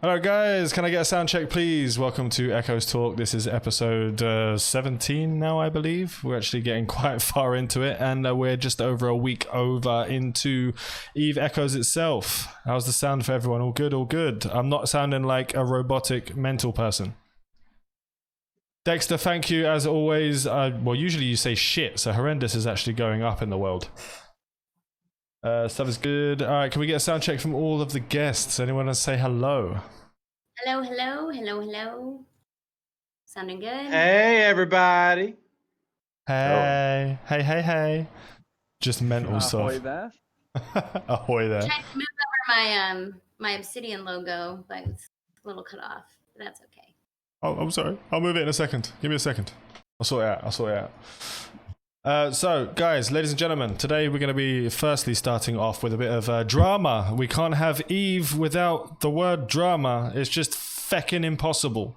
Hello guys, can I get a sound check please? Welcome to ECHOESTalk. This is episode 17 now, I believe. We're actually getting quite far into it, and we're just over a week over into Eve Echoes itself. How's the sound for everyone? All good, all good. I'm not sounding like a robotic mental person. Dexter, thank you as always. Well, usually you say shit, so horrendous is actually going up in the world. Stuff is good. All right, can we get a sound check from all of the guests? Anyone want to say hello? Hello, hello, hello, hello. Sounding good? Hey, everybody. Hey, hey, hey, hey. Just mental Ahoy stuff. there. Ahoy there. Trying to move over my Obsidian logo, but it's a little cut off. But that's okay. Oh, I'm sorry. I'll move it in a second. Give me a second. I'll sort it out. So, guys, ladies and gentlemen, today we're going to be firstly starting off with a bit of drama. We can't have Eve without the word drama. It's just feckin' impossible.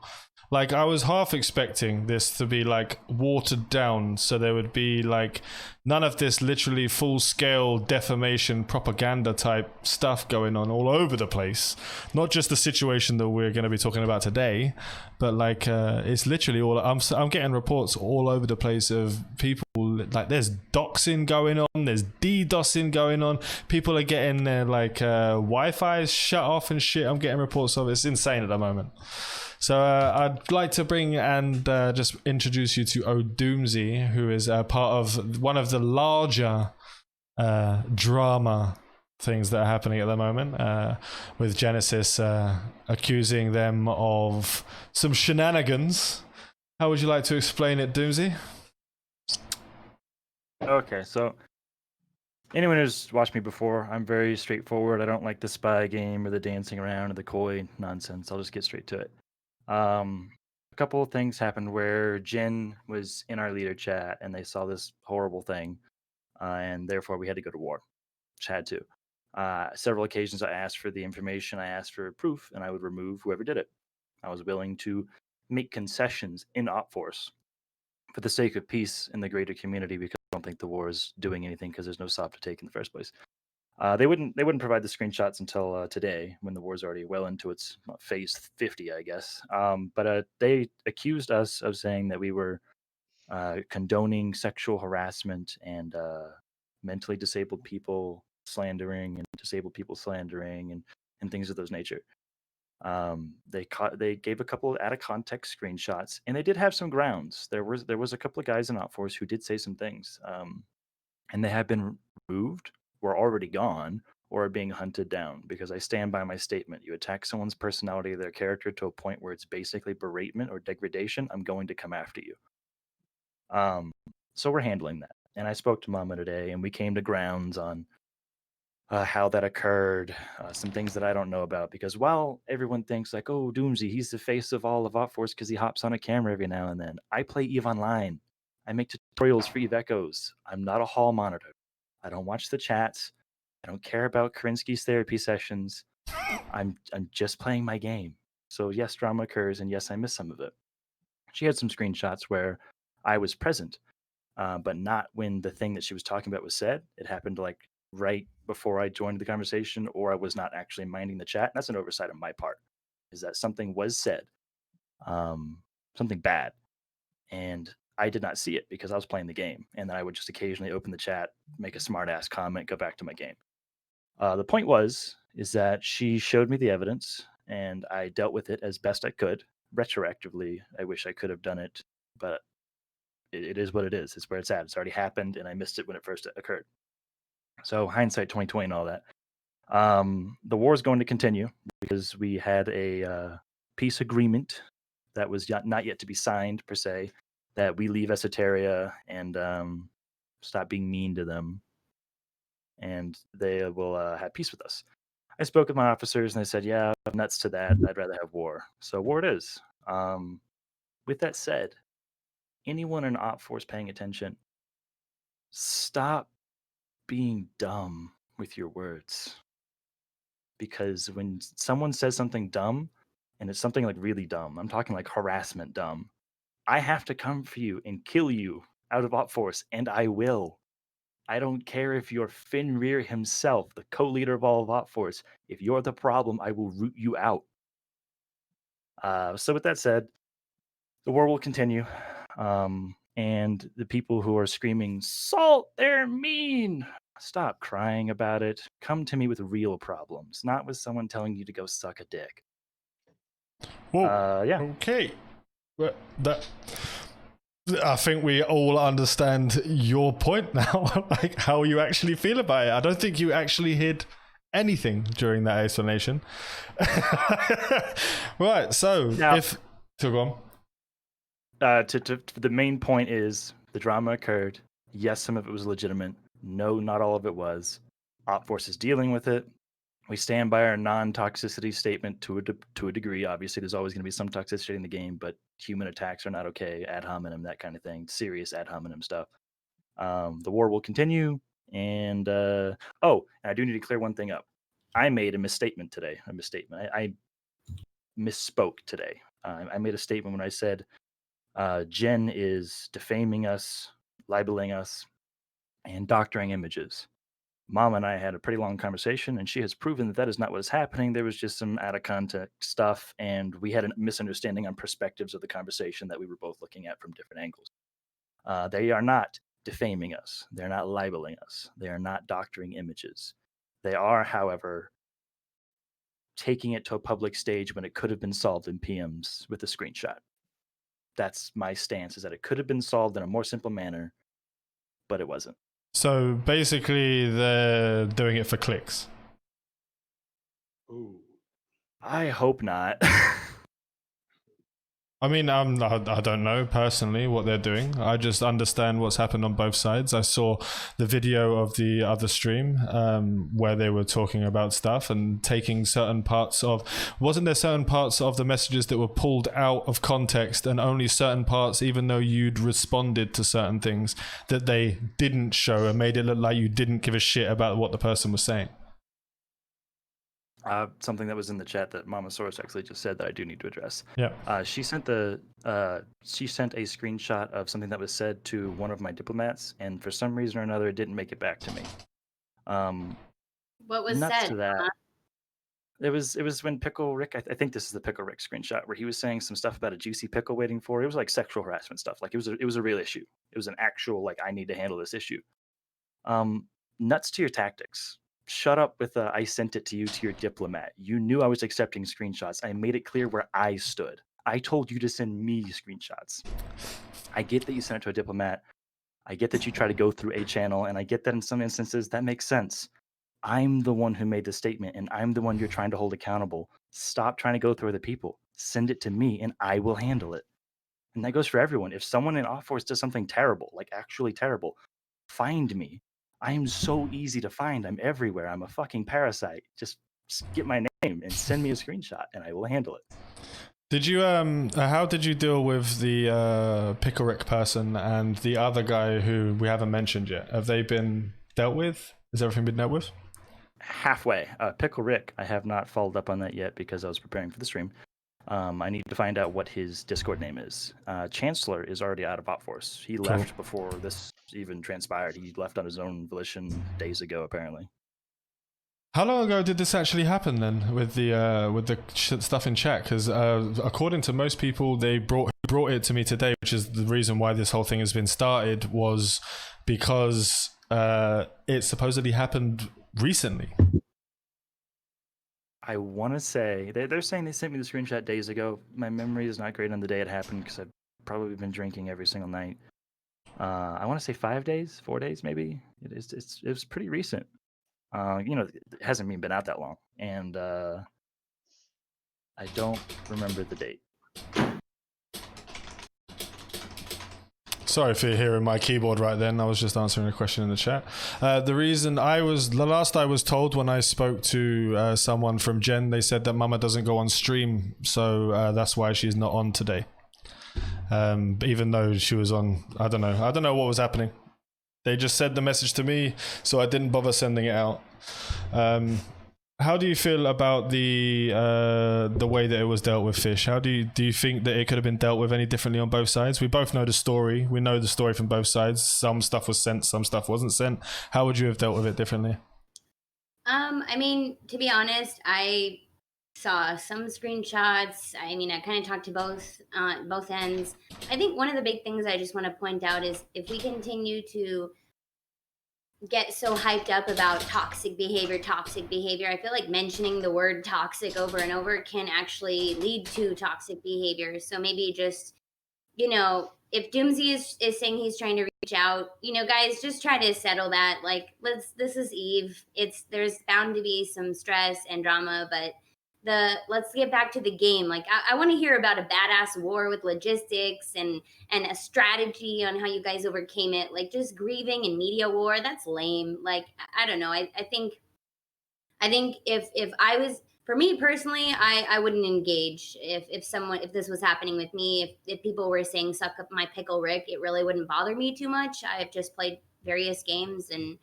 Like, I was half expecting this to be, like, watered down, so there would be, like, none of this literally full-scale defamation propaganda type stuff going on all over the place. Not just the situation that we're going to be talking about today, but, like, it's literally all... I'm getting reports all over the place of people, like, there's doxing going on, there's DDoSing going on, people are getting their, like, Wi-Fi shut off and shit. I'm getting reports of it. It's insane at the moment. So I'd like to bring and just introduce you to O'Doomsy, who is part of one of the larger drama things that are happening at the moment, with Genesis accusing them of some shenanigans. How would you like to explain it, Doomsy? Okay, so anyone who's watched me before, I'm very straightforward. I don't like the spy game or the dancing around or the coy nonsense. I'll just get straight to it. A couple of things happened where Jen was in our leader chat and they saw this horrible thing, and therefore we had to go to war. Which had to. Several occasions I asked for the information, I asked for proof, and I would remove whoever did it. I was willing to make concessions in OpForce for the sake of peace in the greater community, because I don't think the war is doing anything because there's no SOP to take in the first place. They wouldn't provide the screenshots until today, when the war's already well into its phase 50, I guess. But they accused us of saying that we were condoning sexual harassment and mentally disabled people slandering and disabled people slandering and things of those nature. They gave a couple of out of context screenshots, and they did have some grounds. There was a couple of guys in OpForce who did say some things, and they have been removed, were already gone, or are being hunted down, because I stand by my statement. You attack someone's personality, their character, to a point where it's basically beratement or degradation, I'm going to come after you. So we're handling that. And I spoke to Mama today, and we came to grounds on how that occurred, some things that I don't know about. Because while everyone thinks like, oh, Doomsy, he's the face of all of OpForce because he hops on a camera every now and then. I play EVE Online. I make tutorials for EVE Echoes. I'm not a hall monitor. I don't watch the chats. I don't care about Karinsky's therapy sessions. I'm just playing my game. So yes, drama occurs, and yes, I miss some of it. She had some screenshots where I was present, but not when the thing that she was talking about was said. It happened like right before I joined the conversation, or I was not actually minding the chat. And that's an oversight on my part, is that something was said, something bad, and I did not see it because I was playing the game. And then I would just occasionally open the chat, make a smart ass comment, go back to my game. The point is that she showed me the evidence, and I dealt with it as best I could. Retroactively, I wish I could have done it, but it is what it is. It's where it's at. It's already happened, and I missed it when it first occurred. So hindsight 2020 and all that. The war is going to continue because we had a peace agreement that was not yet to be signed per se, that we leave Esoteria and stop being mean to them, and they will have peace with us. I spoke with my officers, and they said, yeah, I'm nuts to that. I'd rather have war. So war it is. With that said, anyone in OpForce paying attention, stop being dumb with your words. Because when someone says something dumb, and it's something like really dumb, I'm talking like harassment dumb, I have to come for you and kill you out of OpForce, and I will. I don't care if you're Fenrir himself, the co-leader of all of OpForce. If you're the problem, I will root you out. So with that said, the war will continue. And the people who are screaming, "Salt, they're mean," stop crying about it. Come to me with real problems, not with someone telling you to go suck a dick. Whoa. Yeah. Okay. Well, I think we all understand your point now, like how you actually feel about it. I don't think you actually hid anything during that explanation. Right, so Now- so go on. The main point is the drama occurred. Yes, some of it was legitimate. No, not all of it was. OpForce is dealing with it. We stand by our non-toxicity statement to a degree. Obviously, there's always going to be some toxicity in the game, but human attacks are not okay. Ad hominem, that kind of thing. Serious ad hominem stuff. The war will continue. And and I do need to clear one thing up. I made a misstatement today. I misspoke today. I made a statement when I said Jen is defaming us, libeling us, and doctoring images. Mom and I had a pretty long conversation, and she has proven that that is not what is happening. There was just some out of context stuff, and we had a misunderstanding on perspectives of the conversation that we were both looking at from different angles. They are not defaming us. They're not libeling us. They are not doctoring images. They are, however, taking it to a public stage when it could have been solved in PMs with a screenshot. That's my stance, is that it could have been solved in a more simple manner, but it wasn't. So basically, they're doing it for clicks. Ooh. I hope not. I mean, I don't know personally what they're doing. I just understand what's happened on both sides. I saw the video of the other stream where they were talking about stuff and taking certain parts of... Wasn't there certain parts of the messages that were pulled out of context, and only certain parts, even though you'd responded to certain things, that they didn't show and made it look like you didn't give a shit about what the person was saying? Something that was in the chat that Mama Source actually just said that I do need to address. Yeah. She sent a screenshot of something that was said to one of my diplomats, and for some reason or another, it didn't make it back to me. What was Nuts said? to that. It was when Pickle Rick, I think this is the Pickle Rick screenshot, where he was saying some stuff about a juicy pickle waiting for. It was like sexual harassment stuff. Like it was a real issue. It was an actual, like, I need to handle this issue. Nuts to your tactics. Shut up with I sent it to you, to your diplomat. You knew I was accepting screenshots. I made it clear where I stood. I told you to send me screenshots. I get that you sent it to a diplomat. I get that you try to go through a channel, and I get that in some instances that makes sense. I'm the one who made the statement, and I'm the one you're trying to hold accountable. Stop trying to go through other people. Send it to me, and I will handle it. And that goes for everyone. If someone in OpForce does something terrible, like actually terrible, find me. I am so easy to find. I'm everywhere. I'm a fucking parasite. Just get my name and send me a screenshot, and I will handle it. Did you how did you deal with the Pickle Rick person and the other guy who we haven't mentioned yet? Have they been dealt with? Has everything been dealt with? Halfway. Pickle Rick, I have not followed up on that yet because I was preparing for the stream. I need to find out what his Discord name is. Chancellor is already out of OpForce. He left before this even transpired. He left on his own volition days ago, apparently. How long ago did this actually happen then, with the stuff in chat? Because according to most people, they brought it to me today, which is the reason why this whole thing has been started, was because it supposedly happened recently. I want to say they're saying they sent me the screenshot days ago. My memory is not great on the day it happened because I've probably been drinking every single night. I want to say 5 days, 4 days, maybe. It was pretty recent. It hasn't even been out that long, and I don't remember the date. Sorry for hearing my keyboard right then. I was just answering a question in the chat. The last I was told when I spoke to someone from Gen, they said that Mama doesn't go on stream, so that's why she's not on today. Even though she was on, I don't know what was happening. They just said the message to me, so I didn't bother sending it out. How do you feel about the way that it was dealt with, Fish? How do you think that it could have been dealt with any differently on both sides? We both know the story. We know the story from both sides. Some stuff was sent, some stuff wasn't sent. How would you have dealt with it differently? I mean, to be honest, I saw some screenshots. I mean, I kind of talked to both ends. I think one of the big things I just want to point out is if we continue to get so hyped up about toxic behavior, I feel like mentioning the word toxic over and over can actually lead to toxic behavior. So maybe just, if Doomsy is saying he's trying to reach out, guys, just try to settle that. Like, this is Eve. There's bound to be some stress and drama, but let's get back to the game. Like, I want to hear about a badass war with logistics and a strategy on how you guys overcame it. Like, just grieving and media war, that's lame. Like, I don't know. I think if I was, for me personally, I wouldn't engage if this was happening with me. If people were saying suck up my pickle, Rick, it really wouldn't bother me too much. I've just played various games, and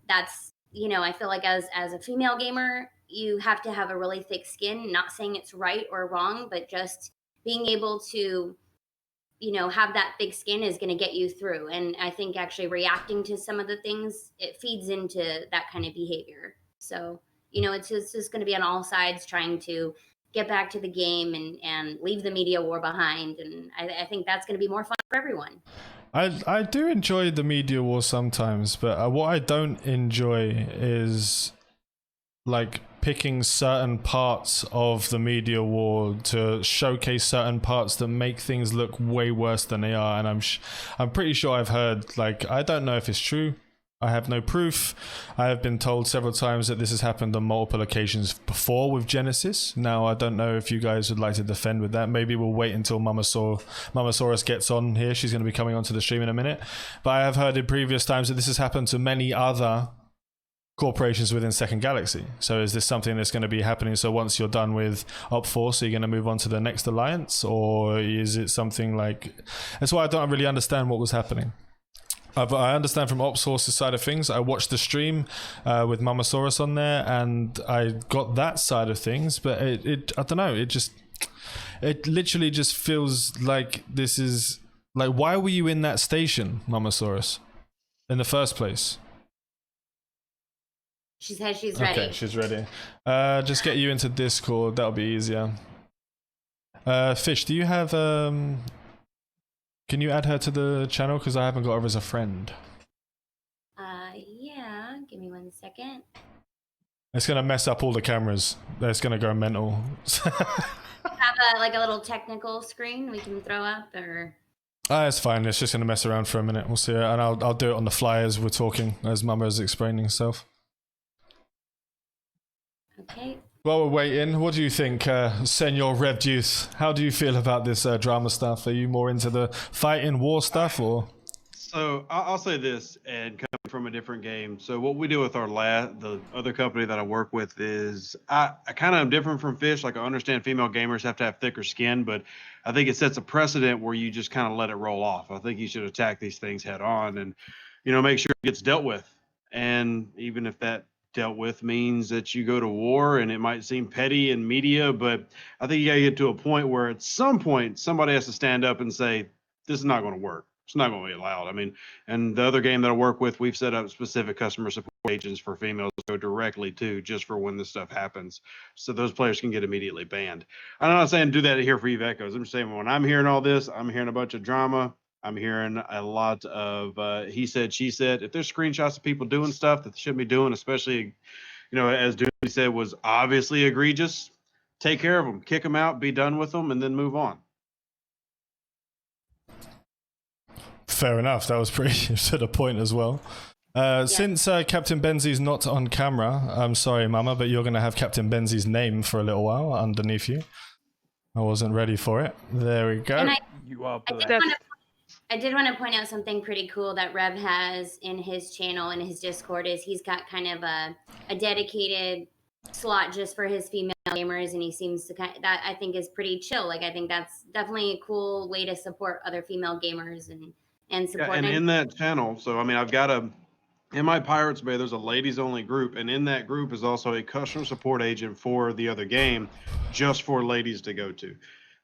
that's, I feel like as a female gamer, you have to have a really thick skin. Not saying it's right or wrong, but just being able to have that thick skin is going to get you through. And I think actually reacting to some of the things, it feeds into that kind of behavior. So it's just going to be on all sides trying to get back to the game and leave the media war behind. And I think that's going to be more fun for everyone. I do enjoy the media war sometimes, but what I don't enjoy is like picking certain parts of the media war to showcase certain parts that make things look way worse than they are. And I'm pretty sure I've heard, like, I don't know if it's true. I have no proof. I have been told several times that this has happened on multiple occasions before with Genesis. Now, I don't know if you guys would like to defend with that. Maybe we'll wait until Mamasaurus gets on here. She's going to be coming onto the stream in a minute. But I have heard in previous times that this has happened to many other corporations within Second Galaxy. So is this something that's going to be happening? So once you're done with OP4, so you're going to move on to the next alliance? Or is it something like... That's why I don't really understand what was happening. I understand from OpSource's side of things. I watched the stream with Mamasaurus on there, and I got that side of things. But it I don't know. It literally just feels like this is like, why were you in that station, Mamasaurus, in the first place? She says she's ready. Okay, she's ready. Just get you into Discord. That'll be easier. Fish, do you have can you add her to the channel? Because I haven't got her as a friend. Yeah. Give me 1 second. It's going to mess up all the cameras. It's going to go mental. Have a little technical screen we can throw up, or... It's fine. It's just going to mess around for a minute. We'll see it. And I'll do it on the fly as we're talking, as Mama is explaining herself. Okay. While we're waiting, what do you think, Senor Rev Youth? How do you feel about this drama stuff? Are you more into the fighting war stuff, or? So I'll say this, and coming from a different game. So what we do with our the other company that I work with is I kind of am different from Fish. Like, I understand female gamers have to have thicker skin, but I think it sets a precedent where you just kind of let it roll off. I think you should attack these things head on and, make sure it gets dealt with. And even if that dealt with means that you go to war, and it might seem petty in media, but I think you gotta get to a point where at some point somebody has to stand up and say, this is not going to work. It's not going to be allowed. I mean, and the other game that I work with, we've set up specific customer support agents for females to go directly to, just for when this stuff happens, so those players can get immediately banned. I'm not saying do that here for Eve Echoes. I'm just saying, when I'm hearing all this, I'm hearing a bunch of drama. I'm hearing a lot of he said, she said. If there's screenshots of people doing stuff that they shouldn't be doing, especially, as Dooley said, was obviously egregious, take care of them, kick them out, be done with them, and then move on. Fair enough. That was pretty to the point as well. Since Captain Benzi's not on camera, I'm sorry, Mama, but you're going to have Captain Benzi's name for a little while underneath you. I wasn't ready for it. There we go. And I did want to point out something pretty cool that Rev has in his channel and his Discord is he's got kind of a dedicated slot just for his female gamers, and he seems to that I think is pretty chill. Like, I think that's definitely a cool way to support other female gamers and support. Yeah, and in that channel, so I mean, I've got in my Pirates Bay, there's a ladies only group, and in that group is also a customer support agent for the other game, just for ladies to go to.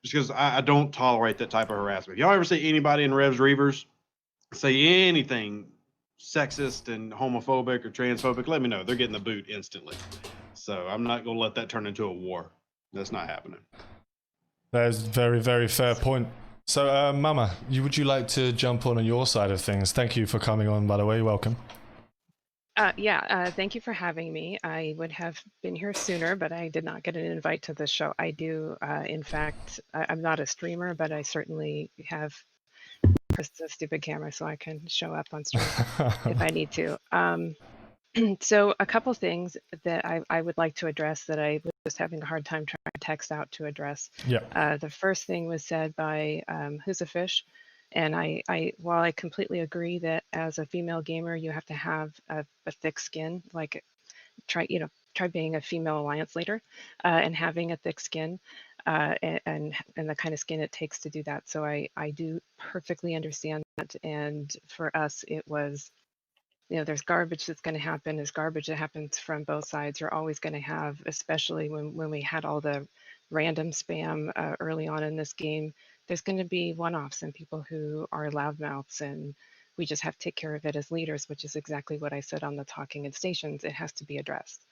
Just because I don't tolerate that type of harassment. Y'all ever see anybody in Revs Reavers say anything sexist and homophobic or transphobic? Let me know. They're getting the boot instantly. So I'm not going to let that turn into a war. That's not happening. That is a very, very fair point. So, Mama, would you like to jump on your side of things? Thank you for coming on, by the way. Welcome. Thank you for having me. I would have been here sooner, but I did not get an invite to this show. I do, in fact, I'm not a streamer, but I certainly have pressed the stupid camera so I can show up on stream if I need to. So a couple things that I would like to address that I was just having a hard time trying to text out to address. Yeah. The first thing was said by Who's a Fish. And while I completely agree that as a female gamer, you have to have a thick skin, like try being a female alliance leader and having a thick skin and the kind of skin it takes to do that. So I do perfectly understand that. And for us, it was, there's garbage that's going to happen. There's garbage that happens from both sides. You're always going to have, especially when we had all the random spam early on in this game, there's going to be one-offs and people who are loudmouths, and we just have to take care of it as leaders, which is exactly what I said on the Talking in Stations. It has to be addressed.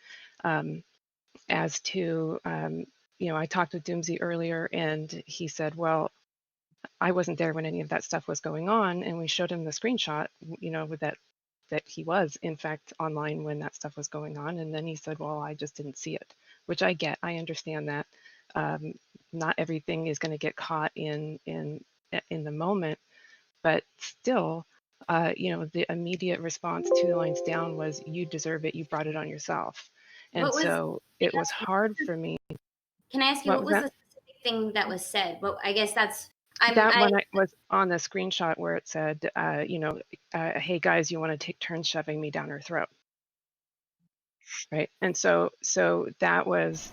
As to, I talked with Doomsy earlier, and he said, well, I wasn't there when any of that stuff was going on, and we showed him the screenshot, with that he was in fact online when that stuff was going on, and then he said, well, I just didn't see it, which I get. I understand that. Not everything is going to get caught in the moment, but still, the immediate response 2 lines down was, you deserve it, you brought it on yourself. And so it was hard for me. Can I ask you, what was the specific thing that was said? Well, I guess that's one was on the screenshot where it said, hey guys, you want to take turns shoving me down her throat, right? And so that was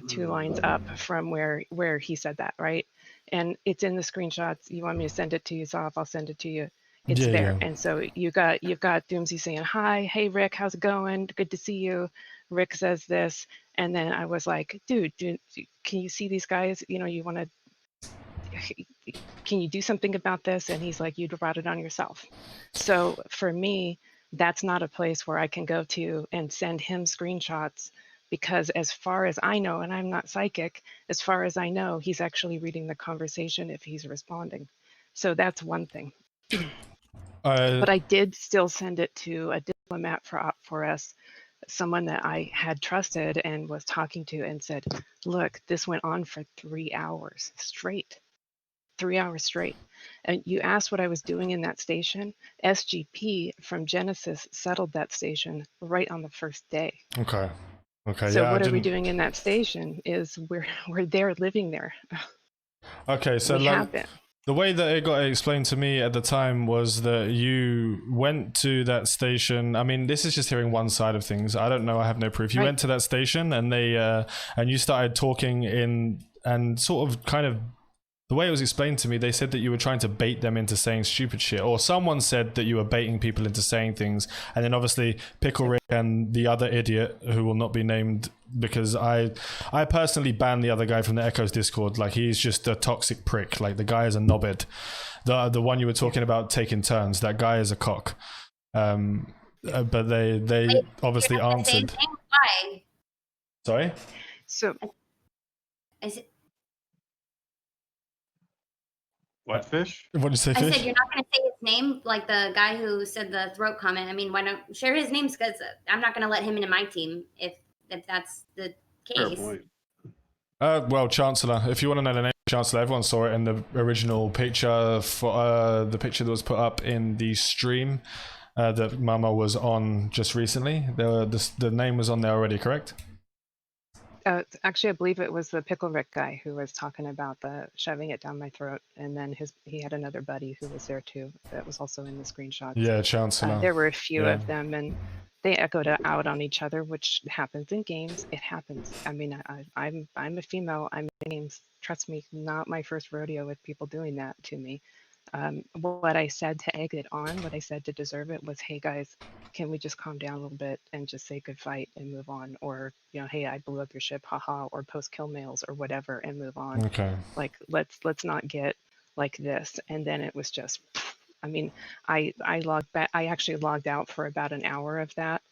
2 lines up from where he said that, right? And it's in the screenshots. You want me to send it to you, Zoff? I'll send it to you. It's there. And so you've got Doomsy saying, hi, hey Rick, how's it going? Good to see you. Rick says this, and then I was like, dude, can you see these guys? You want to. Can you do something about this? And he's like, you brought it on yourself. So for me, that's not a place where I can go to and send him screenshots, because as far as I know, and I'm not psychic, as far as I know, he's actually reading the conversation if he's responding. So that's one thing. But I did still send it to a diplomat for OP4S, someone that I had trusted and was talking to, and said, look, this went on for 3 hours straight. 3 hours straight. And you asked what I was doing in that station. SGP from Genesis settled that station right on the first day. Okay. So what are we doing in that station is we're there, living there. Okay, so the way that it got explained to me at the time was that you went to that station. I mean, this is just hearing one side of things. I don't know. I have no proof. You went to that station and and you started talking and sort of kind of, the way it was explained to me, they said that you were trying to bait them into saying stupid shit, or someone said that you were baiting people into saying things. And then obviously Pickle Rick and the other idiot, who will not be named because I personally banned the other guy from the Echoes Discord. Like, he's just a toxic prick. Like, the guy is a knobhead. The one you were talking about taking turns, that guy is a cock. But they obviously answered. Why? Sorry? So What fish? What did you say, I Fish? said you're not going to say his name, like the guy who said the throat comment. I mean, why don't share his name? Because I'm not going to let him into my team if that's the case. Fair point. Well, Chancellor, if you want to know the name of Chancellor, everyone saw it in the original picture, for the picture that was put up in the stream that Mama was on just recently. The name was on there already, correct? Actually, I believe it was the Pickle Rick guy who was talking about the shoving it down my throat, and then he had another buddy who was there too that was also in the screenshots. Yeah, Chancellor. There were a few of them, and they echoed out on each other, which happens in games. It happens. I mean, I'm a female. I'm in games. Trust me, not my first rodeo with people doing that to me. What I said to egg it on, what I said to deserve it was, hey guys, can we just calm down a little bit and just say good fight and move on? Or, hey, I blew up your ship, haha, or post kill mails or whatever and move on. Okay. Like, let's not get like this. And then it was just I mean, I logged back. I actually logged out for about an hour of that,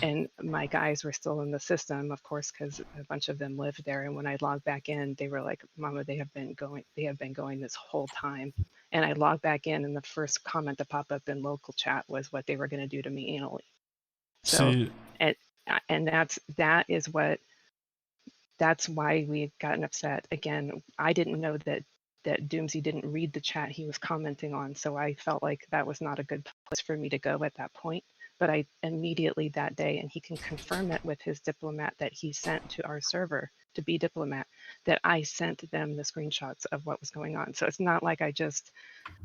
and my guys were still in the system, of course, because a bunch of them lived there. And when I logged back in, they were like, "Mama, they have been going this whole time." And I logged back in, and the first comment to pop up in local chat was what they were going to do to me anally. So, See, and that's why we had gotten upset. Again, I didn't know that Doomsy didn't read the chat he was commenting on, so I felt like that was not a good place for me to go at that point. But I immediately that day, and he can confirm it with his diplomat that he sent to our server to be diplomat, that I sent them the screenshots of what was going on. So it's not like I just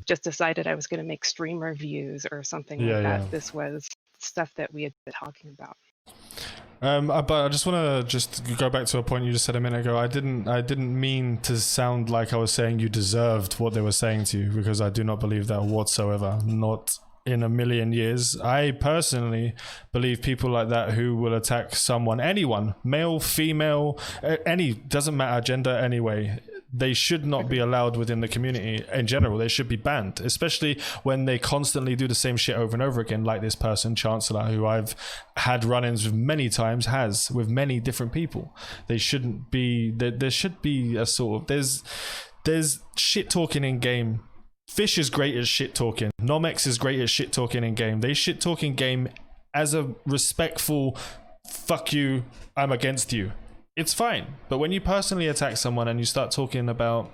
decided I was going to make stream reviews or something like that. This was stuff that we had been talking about. But I just want to go back to a point you just said a minute ago. I didn't mean to sound like I was saying you deserved what they were saying to you, because I do not believe that whatsoever. Not in a million years. I personally believe people like that who will attack someone, anyone, male, female, doesn't matter, gender anyway, they should not be allowed within the community in general. They should be banned, especially when they constantly do the same shit over and over again, like this person, Chancellor, who I've had run-ins with many times, with many different people. They shouldn't be, there should be a sort of, there's shit talking in game. Fish is great at shit talking. Nomex is great at shit talking in game. They shit talk in game as a respectful, fuck you, I'm against you. It's fine. But when you personally attack someone and you start talking about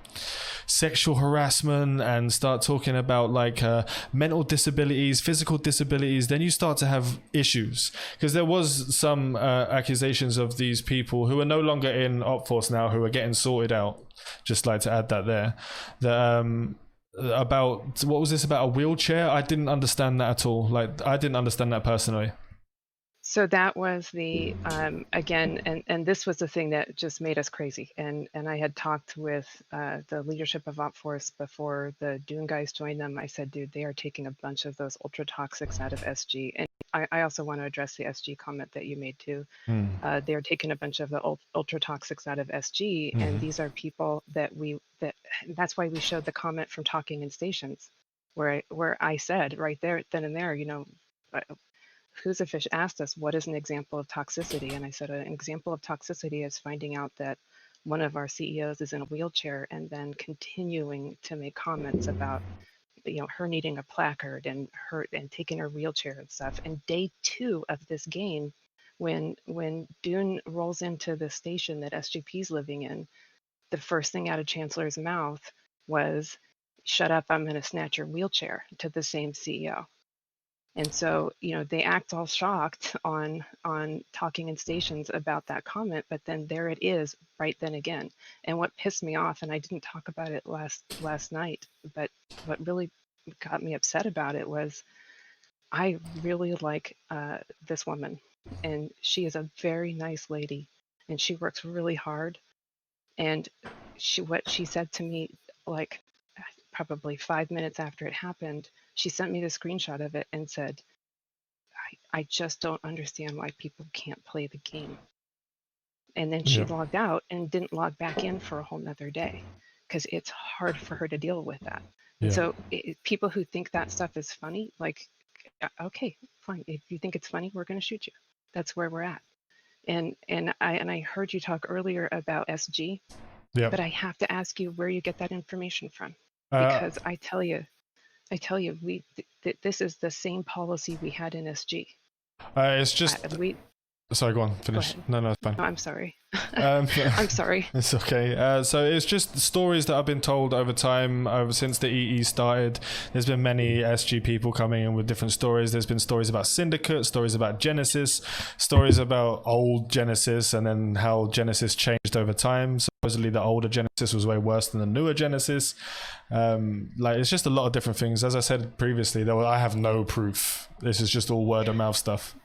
sexual harassment and start talking about like mental disabilities, physical disabilities, then you start to have issues. Because there was some accusations of these people who are no longer in OP4S now, who are getting sorted out. Just like to add that there. About, what was this about, a wheelchair? I didn't understand that at all. Like, I didn't understand that personally. So that was the again, and this was the thing that just made us crazy. And I had talked with the leadership of OP4S before the Dune guys joined them. I said, dude, they are taking a bunch of those ultra toxics out of SG. And I also want to address the SG comment that you made too. They are taking a bunch of the ultra toxics out of SG, and these are people that that's why we showed the comment from Talking in Stations, where I said right there, then and there, you know. Who's a Fish asked us, what is an example of toxicity? And I said, an example of toxicity is finding out that one of our CEOs is in a wheelchair and then continuing to make comments about, you know, her needing a placard and taking her wheelchair and stuff. And day 2 of this game, when Dune rolls into the station that SGP's living in, the first thing out of Chancellor's mouth was, shut up, I'm going to snatch your wheelchair, to the same CEO. And so, you know, they act all shocked on Talking in Stations about that comment, but then there it is right then again. And what pissed me off, and I didn't talk about it last night, but what really got me upset about it was, I really like this woman, and she is a very nice lady, and she works really hard. And what she said to me, like probably 5 minutes after it happened, she sent me the screenshot of it and said, I just don't understand why people can't play the game. And then she logged out and didn't log back in for a whole nother day, because it's hard for her to deal with that. And so people who think that stuff is funny, like, okay, fine. If you think it's funny, we're going to shoot you. That's where we're at. And I heard you talk earlier about SG, but I have to ask you where you get that information from. Because I tell you, this is the same policy we had in SG. It's just. Sorry, go on. Finish. No, it's fine. No, I'm sorry. I'm sorry. It's okay. So it's just the stories that have been told over time, since the EE started. There's been many SG people coming in with different stories. There's been stories about Syndicate, stories about Genesis, stories about old Genesis, and then how Genesis changed over time. Supposedly the older Genesis was way worse than the newer Genesis. Like, it's just a lot of different things. As I said previously, I have no proof. This is just all word of mouth stuff.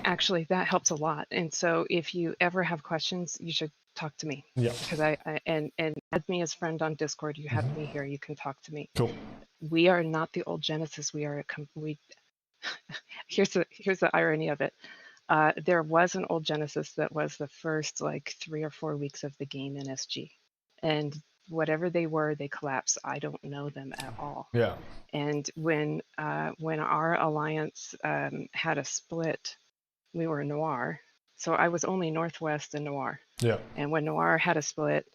Actually, that helps a lot. And so if you ever have questions, you should talk to me. Yeah. Because and add me as friend on Discord. You have me here. You can talk to me. Cool. We are not the old Genesis. We are here's the irony of it. There was an old Genesis that was the first like 3 or 4 weeks of the game in SG. And whatever they were, they collapsed. I don't know them at all. Yeah. And when our alliance had a split, we were Noir. So I was only Northwest and Noir. Yeah. And when Noir had a split,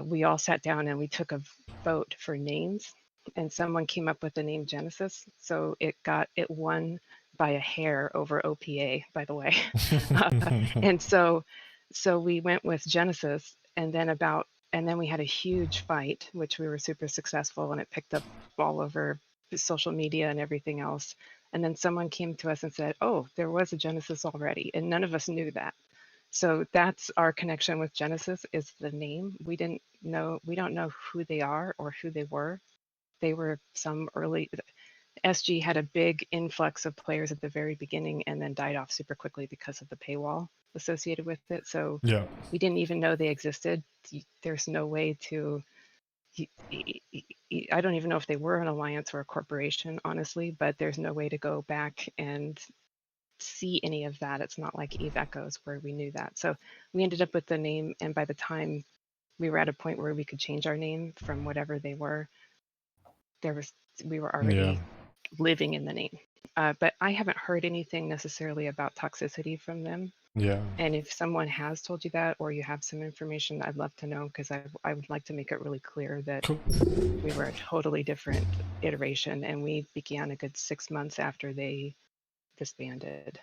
we all sat down and we took a vote for names. And someone came up with the name Genesis. So it won by a hair over OPA, by the way. And so we went with Genesis, and then we had a huge fight, which we were super successful, and it picked up all over social media and everything else. And then someone came to us and said, oh, there was a Genesis already, and none of us knew that. So that's our connection with Genesis, is the name. We don't know who they are or who they were. They were some early, SG had a big influx of players at the very beginning and then died off super quickly because of the paywall associated with it. So Yeah. we didn't even know they existed. There's no way to, I don't even know if they were an alliance or a corporation, honestly, but there's no way to go back and see any of that. It's not like Eve Echoes where we knew that. So we ended up with the name, and by the time we were at a point where we could change our name from whatever they were, we were already living in the name. But I haven't heard anything necessarily about Toxicity from them. Yeah. And if someone has told you that, or you have some information, I'd love to know, because I would like to make it really clear that we were a totally different iteration, and we began a good 6 months after they disbanded.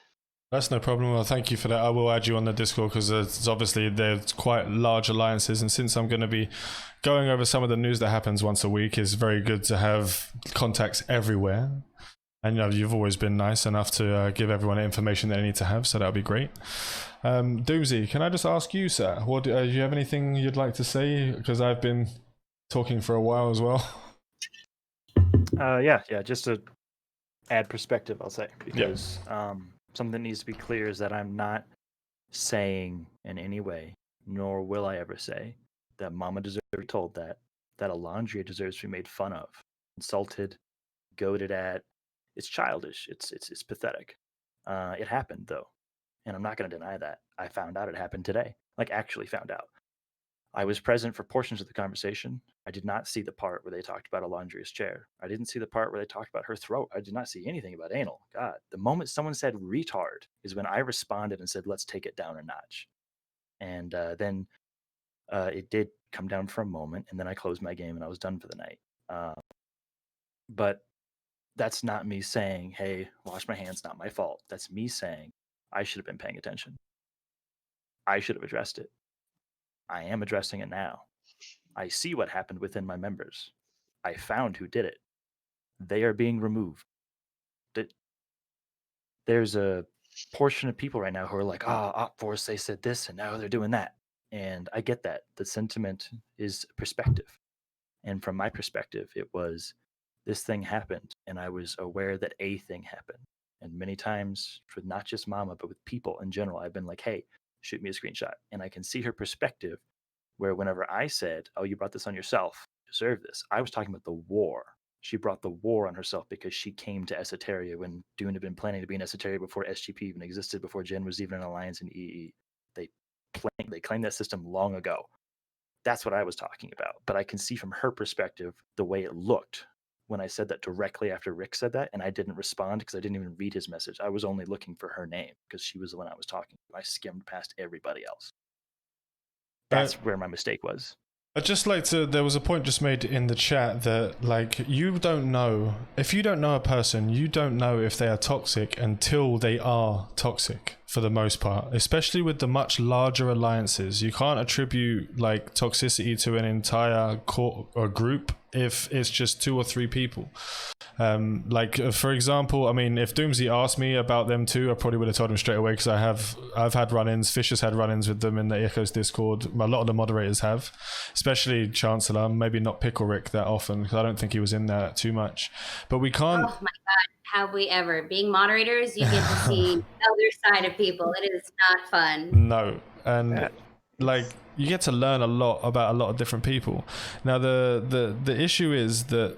That's no problem. Well, thank you for that. I will add you on the Discord, because there's quite large alliances, and since I'm going to be going over some of the news that happens once a week, it's very good to have contacts everywhere. And you've always been nice enough to give everyone the information they need to have, so that'll be great. Doomsy, can I just ask you, sir, do you have anything you'd like to say? Because I've been talking for a while as well. Yeah, just to add perspective, I'll say, because something that needs to be clear is that I'm not saying in any way, nor will I ever say, that Mama deserves to be told that Alondria deserves to be made fun of, insulted, goaded at. It's childish. It's pathetic. It happened, though, and I'm not going to deny that. I found out it happened today. Like, actually found out. I was present for portions of the conversation. I did not see the part where they talked about Alondria's chair. I didn't see the part where they talked about her throat. I did not see anything about anal. God, the moment someone said retard is when I responded and said, let's take it down a notch. And then it did come down for a moment, and then I closed my game and I was done for the night. But that's not me saying, hey, wash my hands, not my fault. That's me saying I should have been paying attention. I should have addressed it. I am addressing it now. I see what happened within my members. I found who did it. They are being removed. There's a portion of people right now who are like, OP4S, they said this and now they're doing that. And I get that. The sentiment is perspective. And from my perspective, it was, this thing happened, and I was aware that a thing happened. And many times, with not just Mama, but with people in general, I've been like, hey, shoot me a screenshot. And I can see her perspective, where whenever I said, oh, you brought this on yourself, you deserve this, I was talking about the war. She brought the war on herself because she came to Esoteria when Dune had been planning to be in Esoteria before SGP even existed, before Jen was even an alliance in EE. They claimed that system long ago. That's what I was talking about. But I can see from her perspective the way it looked when I said that directly after Rick said that, and I didn't respond because I didn't even read his message. I was only looking for her name because she was the one I was talking to. I skimmed past everybody else. That's where my mistake was. I'd just like to, there was a point just made in the chat that, like, you don't know, if you don't know a person, you don't know if they are toxic until they are toxic, for the most part, especially with the much larger alliances. You can't attribute, like, toxicity to an entire court or group if it's just 2 or 3 people. For example, I mean, if Doomsy asked me about them too, I probably would have told him straight away, because I've had run-ins. Fish has had run-ins with them in the Echoes Discord. A lot of the moderators have, especially Chancellor. Maybe not Pickle Rick that often, because I don't think he was in there too much. But we can't. Oh my God, have we ever? Being moderators, you get to see the other side of people. It is not fun. No, and like, you get to learn a lot about a lot of different people. Now, the issue is that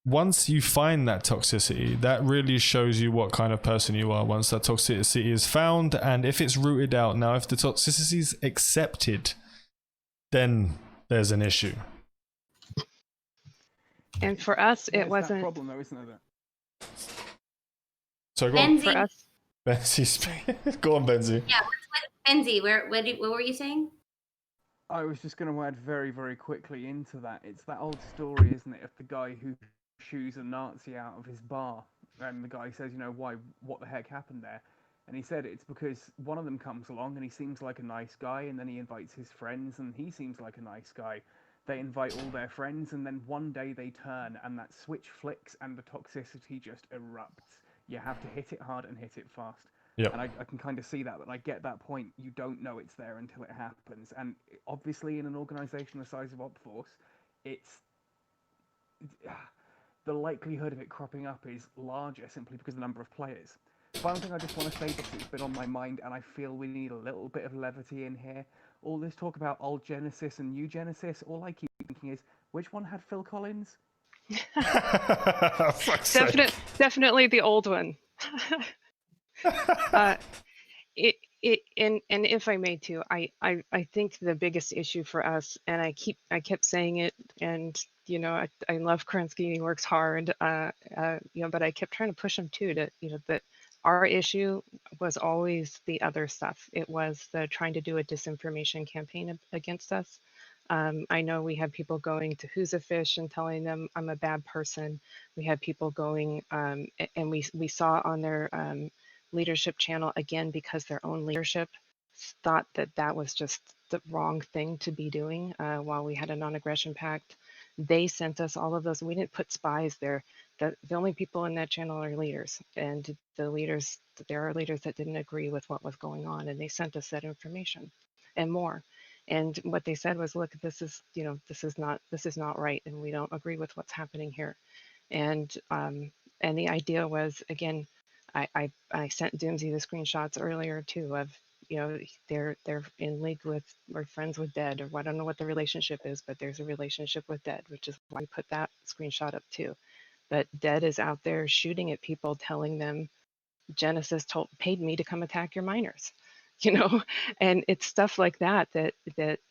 once you find that toxicity, that really shows you what kind of person you are. Once that toxicity is found, and if it's rooted out, now if the toxicity is accepted, then there's an issue. And for us, it There's that wasn't. problem though, isn't there? So go on, Benzie, For us, Benzie. Go on, Benzie. yeah, Benzie, what were you saying? I was just going to add very, very quickly into that. It's that old story, isn't it, of the guy who shoos a Nazi out of his bar, and the guy says, you know, why? What the heck happened there? And he said it's because one of them comes along and he seems like a nice guy, and then he invites his friends, and he seems like a nice guy. They invite all their friends, and then one day they turn, and that switch flicks, and the toxicity just erupts. You have to hit it hard and hit it fast. Yep. And I can kind of see that, but I get that point. You don't know it's there until it happens. And obviously, in an organization the size of OP4S, it's the likelihood of it cropping up is larger simply because of the number of players. Final thing I just want to say, because it's been on my mind, and I feel we need a little bit of levity in here. All this talk about old Genesis and new Genesis, all I keep thinking is, which one had Phil Collins? definitely the old one. And if I may too, I think the biggest issue for us, and I kept saying it, and you know, I love Kerensky, he works hard, you know, but I kept trying to push him too to, you know, that our issue was always the other stuff. It was the trying to do a disinformation campaign against us. I know we had people going to Who's a Fish and telling them I'm a bad person. We had people going, and we saw on their leadership channel, again, because their own leadership thought that that was just the wrong thing to be doing. While we had a non-aggression pact, they sent us all of those. We didn't put spies there. The only people in that channel are leaders, and the leaders, there are leaders that didn't agree with what was going on, and they sent us that information and more. And what they said was, look, this is, you know, this is not right, and we don't agree with what's happening here. And the idea was, again, I sent Doomsy the screenshots earlier too of, you know, they're in league with or friends with Dead, or I don't know what the relationship is, but there's a relationship with Dead, which is why we put that screenshot up too. But Dead is out there shooting at people, telling them Genesis paid me to come attack your miners, you know, and it's stuff like that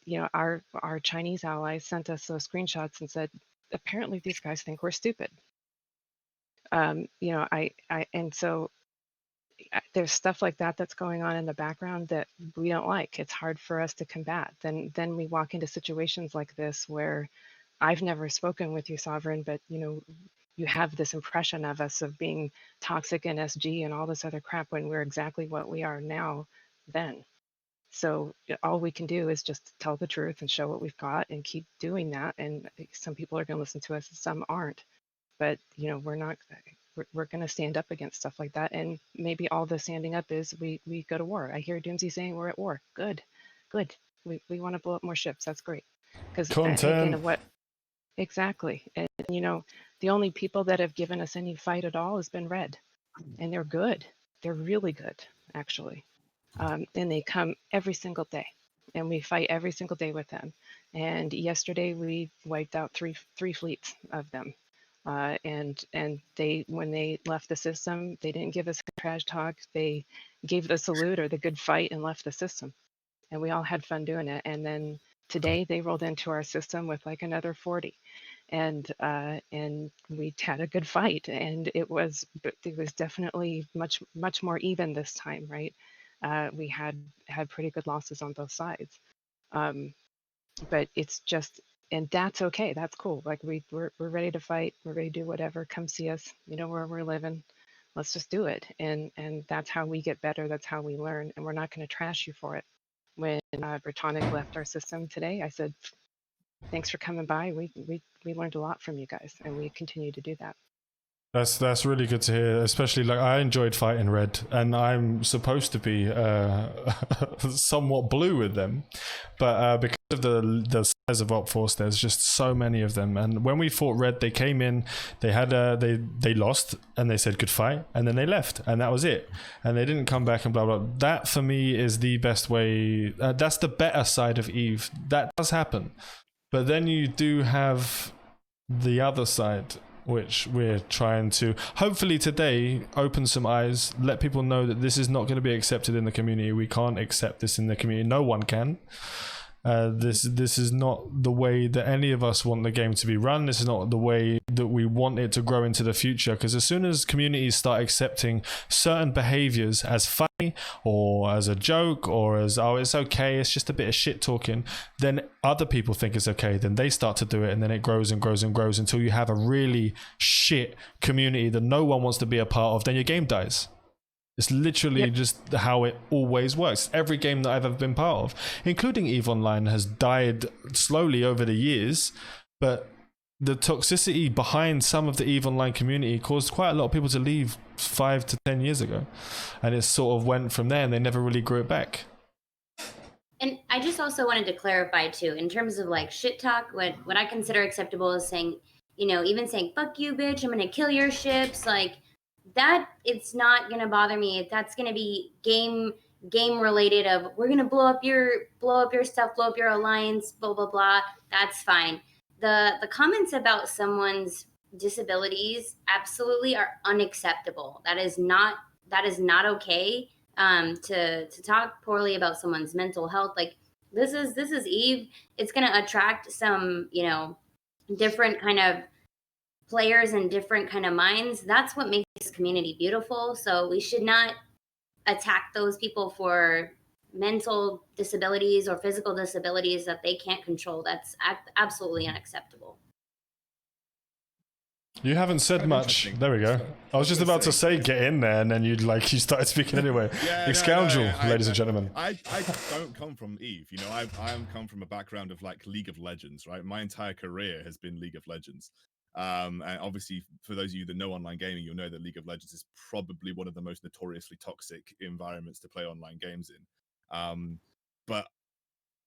you know, our Chinese allies sent us those screenshots and said, apparently these guys think we're stupid. You know, and so there's stuff like that that's going on in the background that we don't like. It's hard for us to combat. Then we walk into situations like this where I've never spoken with you, Sovereign, but you know, you have this impression of us of being toxic and SG and all this other crap when we're exactly what we are now then. So all we can do is just tell the truth and show what we've got and keep doing that. And some people are going to listen to us and some aren't. But you know, we're going to stand up against stuff like that. And maybe all the standing up is we go to war. I hear Doomsy saying we're at war. Good. We want to blow up more ships. That's great. Because again, what exactly? And you know, the only people that have given us any fight at all has been Red, and they're good. They're really good, actually. And they come every single day, and we fight every single day with them. And yesterday we wiped out three fleets of them. And they, when they left the system, they didn't give us trash talk. They gave the salute or the good fight and left the system, and we all had fun doing it. And then today they rolled into our system with like another 40, and we had a good fight, and it was definitely much more even this time, right? We had pretty good losses on both sides, but it's just. And that's okay. That's cool. Like we're ready to fight. We're ready to do whatever. Come see us. You know where we're living. Let's just do it. And that's how we get better. That's how we learn. And we're not going to trash you for it. When Britannic left our system today, I said, "Thanks for coming by. We learned a lot from you guys, and we continue to do that." That's really good to hear, especially like I enjoyed fighting Red, and I'm supposed to be somewhat blue with them, but because of the size of OP4S, there's just so many of them. And when we fought Red, they came in, they had they lost, and they said good fight, and then they left, and that was it, and they didn't come back and blah blah. That for me is the best way. That's the better side of Eve. That does happen, but then you do have the other side, which we're trying to hopefully today open some eyes, let people know that this is not going to be accepted in the community. We can't accept this in the community. No one can. This is not the way that any of us want the game to be run. This is not the way that we want it to grow into the future. Because as soon as communities start accepting certain behaviors as funny or as a joke or as, oh, it's okay, it's just a bit of shit talking, then other people think it's okay. Then they start to do it, and then it grows and grows and grows until you have a really shit community that no one wants to be a part of. Then your game dies. It's literally just how it always works. Every game that I've ever been part of, including EVE Online, has died slowly over the years, but the toxicity behind some of the EVE Online community caused quite a lot of people to leave 5 to 10 years ago. And it sort of went from there, and they never really grew it back. And I just also wanted to clarify too, in terms of like shit talk, what I consider acceptable is saying, you know, even saying, fuck you, bitch, I'm gonna kill your ships, like, that it's not gonna bother me. If that's gonna be game related, of we're gonna blow up your stuff, blow up your alliance, blah blah blah, that's fine. The comments about someone's disabilities absolutely are unacceptable. That is not okay. To talk poorly about someone's mental health, like this is EVE. It's gonna attract some, you know, different kind of players and different kind of minds. That's what makes this community beautiful. So we should not attack those people for mental disabilities or physical disabilities that they can't control. That's absolutely unacceptable. You haven't said much. There we go. I was just about to say get in there, and then you started speaking anyway. Scoundrel, ladies and gentlemen. I don't come from EVE. You know, I come from a background of like League of Legends, right? My entire career has been League of Legends. And obviously, for those of you that know online gaming, you'll know that League of Legends is probably one of the most notoriously toxic environments to play online games in. But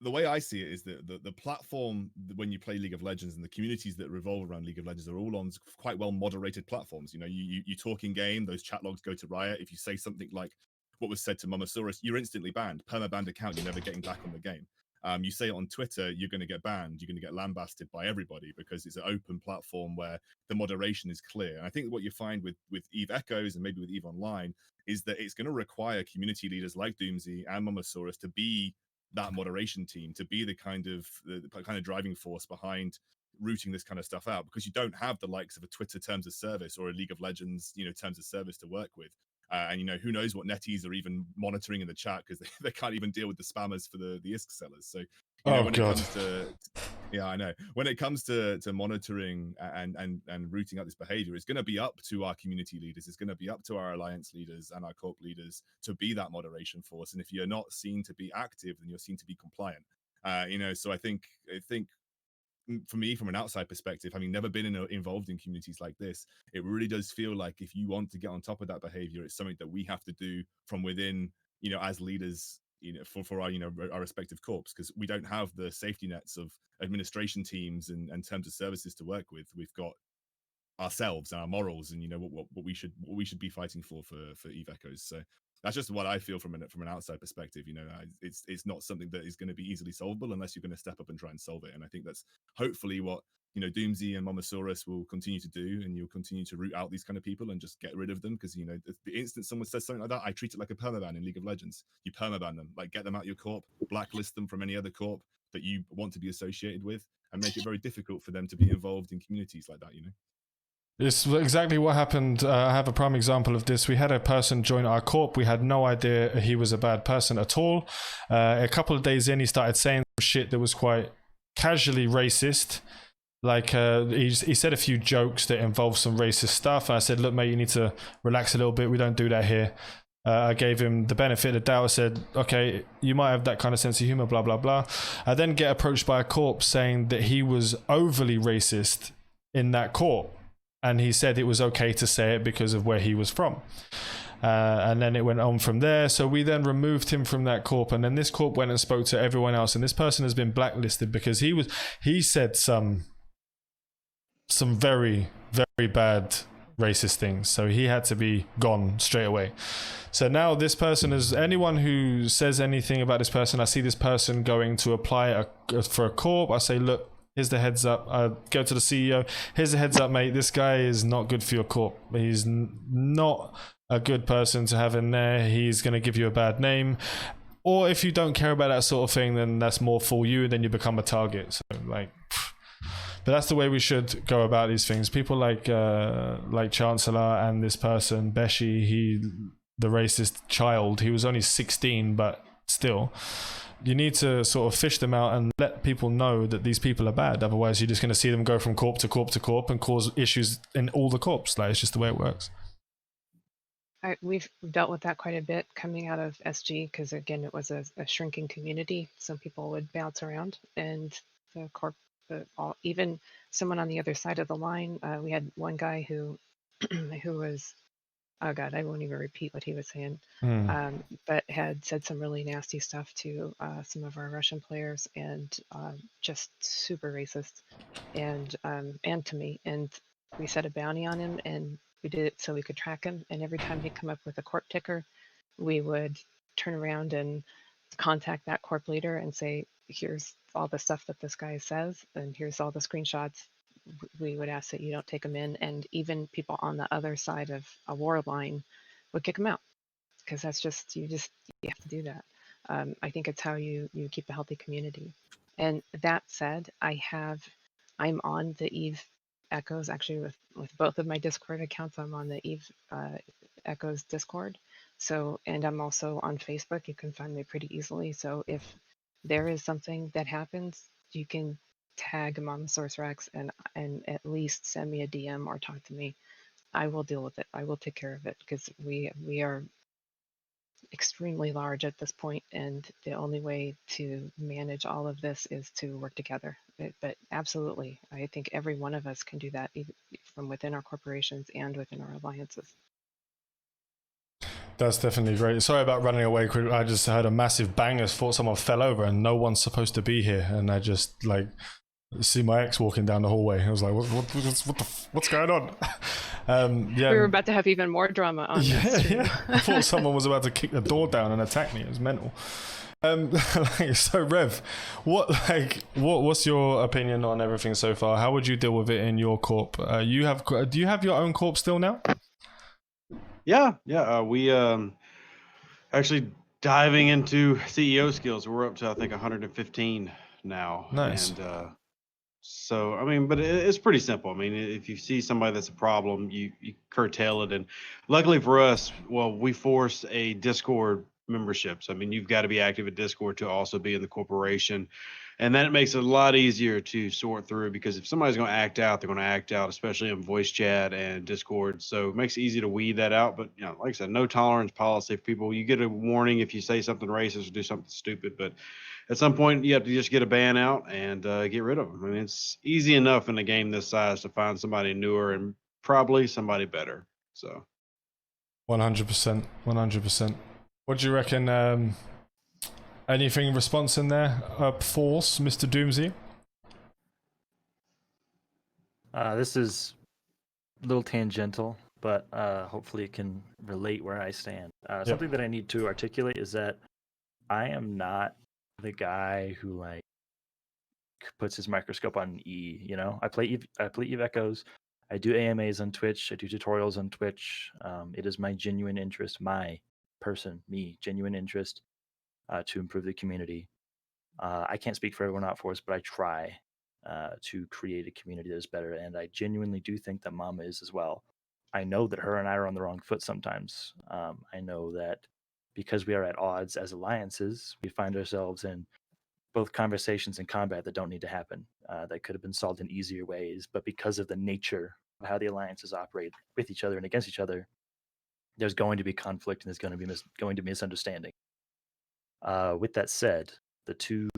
the way I see it is that the platform, when you play League of Legends, and the communities that revolve around League of Legends are all on quite well moderated platforms. You know, you talk in game, those chat logs go to Riot. If you say something like what was said to Momosaurus, you're instantly banned, perma-banned account. You're never getting back on the game. You say it on Twitter, you're going to get banned. You're going to get lambasted by everybody because it's an open platform where the moderation is clear. And I think what you find with EVE Echoes and maybe with EVE Online is that it's going to require community leaders like Doomsy and Momosaurus to be that moderation team, to be the kind of driving force behind rooting this kind of stuff out, because you don't have the likes of a Twitter terms of service or a League of Legends, you know, terms of service to work with. And, you know, who knows what netties are even monitoring in the chat, because they can't even deal with the spammers for the ISK sellers. So, you know, when it comes to, yeah, I know. When it comes to monitoring and rooting out this behavior, it's going to be up to our community leaders. It's going to be up to our alliance leaders and our corp leaders to be that moderation force. And if you're not seen to be active, then you're seen to be compliant. You know, so I think for me, from an outside perspective, having never been involved in communities like this, it really does feel like if you want to get on top of that behavior, it's something that we have to do from within, you know, as leaders, you know, for our, you know, our respective corps, because we don't have the safety nets of administration teams and terms of services to work with. We've got ourselves and our morals, and you know what we should be fighting for EVE Echoes. So that's just what I feel from an outside perspective. You know, it's not something that is going to be easily solvable unless you're going to step up and try and solve it. And I think that's hopefully what, you know, Doomsy and Momosaurus will continue to do, and you'll continue to root out these kind of people and just get rid of them. Because, you know, the instant someone says something like that, I treat it like a permaban in League of Legends. You permaban them, like get them out your corp, blacklist them from any other corp that you want to be associated with, and make it very difficult for them to be involved in communities like that, you know. It's exactly what happened. I have a prime example of this. We had a person join our corp. We had no idea he was a bad person at all. A couple of days in, he started saying shit that was quite casually racist. Like, he said a few jokes that involved some racist stuff. And I said, look, mate, you need to relax a little bit. We don't do that here. I gave him the benefit of the doubt. I said, okay, you might have that kind of sense of humor, blah, blah, blah. I then get approached by a corp saying that he was overly racist in that corp. And he said it was okay to say it because of where he was from. And then it went on from there. So we then removed him from that corp. And then this corp went and spoke to everyone else. And this person has been blacklisted because he said some very, very bad racist things. So he had to be gone straight away. So now this person is, anyone who says anything about this person, I see this person going to apply for a corp. I say, look, here's the heads up. I go to the CEO. Here's the heads up, mate. This guy is not good for your corp. He's not a good person to have in there. He's going to give you a bad name. or if you don't care about that sort of thing, then that's more for you, then you become a target. So like, but that's the way we should go about these things. People like Chancellor and this person Beshi, the racist child, he was only 16, but still, you need to sort of fish them out and let people know that these people are bad. Otherwise, you're just going to see them go from corp to corp to corp and cause issues in all the corps. Like, it's just the way it works. We've dealt with that quite a bit coming out of SG, because again, it was a shrinking community. Some people would bounce around, and the corp, even someone on the other side of the line. We had one guy who was, oh God, I won't even repeat what he was saying, but had said some really nasty stuff to some of our Russian players, and just super racist, and to me. And we set a bounty on him, and we did it so we could track him. And every time he'd come up with a corp ticker, we would turn around and contact that corp leader and say, here's all the stuff that this guy says, and here's all the screenshots. We would ask that you don't take them in, and even people on the other side of a war line would kick them out, because that's just you have to do that. I think it's how you keep a healthy community. And that said, I'm on the Eve Echoes, actually with both of my Discord accounts. I'm on the Eve Echoes Discord. So, and I'm also on Facebook. You can find me pretty easily. So if there is something that happens, you can tag Mama Source Rex and at least send me a DM or talk to me. I will deal with it. I will take care of it, because we are extremely large at this point, and the only way to manage all of this is to work together. But absolutely, I think every one of us can do that, even from within our corporations and within our alliances. That's definitely great. Sorry about running away. I just heard a massive bang. I thought someone fell over, and no one's supposed to be here. And I just see my ex walking down the hallway. I was like, what's going on? Yeah. We were about to have even more drama on this. Yeah. I thought someone was about to kick the door down and attack me. It was mental. So Rev, what's your opinion on everything so far? How would you deal with it in your corp? Do you have your own corp still now? Yeah. We actually diving into CEO skills. We're up to, I think, 115 now. Nice. And so, I mean, but it's pretty simple. I mean, if you see somebody that's a problem, you curtail it. And luckily for us, well, we force a Discord membership. So, I mean, you've got to be active at Discord to also be in the corporation. And then it makes it a lot easier to sort through, because if somebody's going to act out, they're going to act out, especially in voice chat and Discord. So it makes it easy to weed that out. But, you know, like I said, no tolerance policy for people. You get a warning if you say something racist or do something stupid. But at some point, you have to just get a ban out and get rid of them. I mean, it's easy enough in a game this size to find somebody newer and probably somebody better. So 100%. What do you reckon? Anything response in there? Force, Mr. Doomsy? This is a little tangential, but hopefully it can relate where I stand. Something that I need to articulate is that I am not the guy who puts his microscope on E. You know, I play Eve Echoes. I do AMAs on Twitch. I do tutorials on Twitch. It is my genuine interest, genuine interest to improve the community. I can't speak for everyone at Force, but I try to create a community that is better, and I genuinely do think that Mama is as well. I know that her and I are on the wrong foot sometimes. I know that because we are at odds as alliances, we find ourselves in both conversations and combat that don't need to happen, that could have been solved in easier ways, but because of the nature of how the alliances operate with each other and against each other, there's going to be conflict and there's going to be misunderstanding. With that said, the two,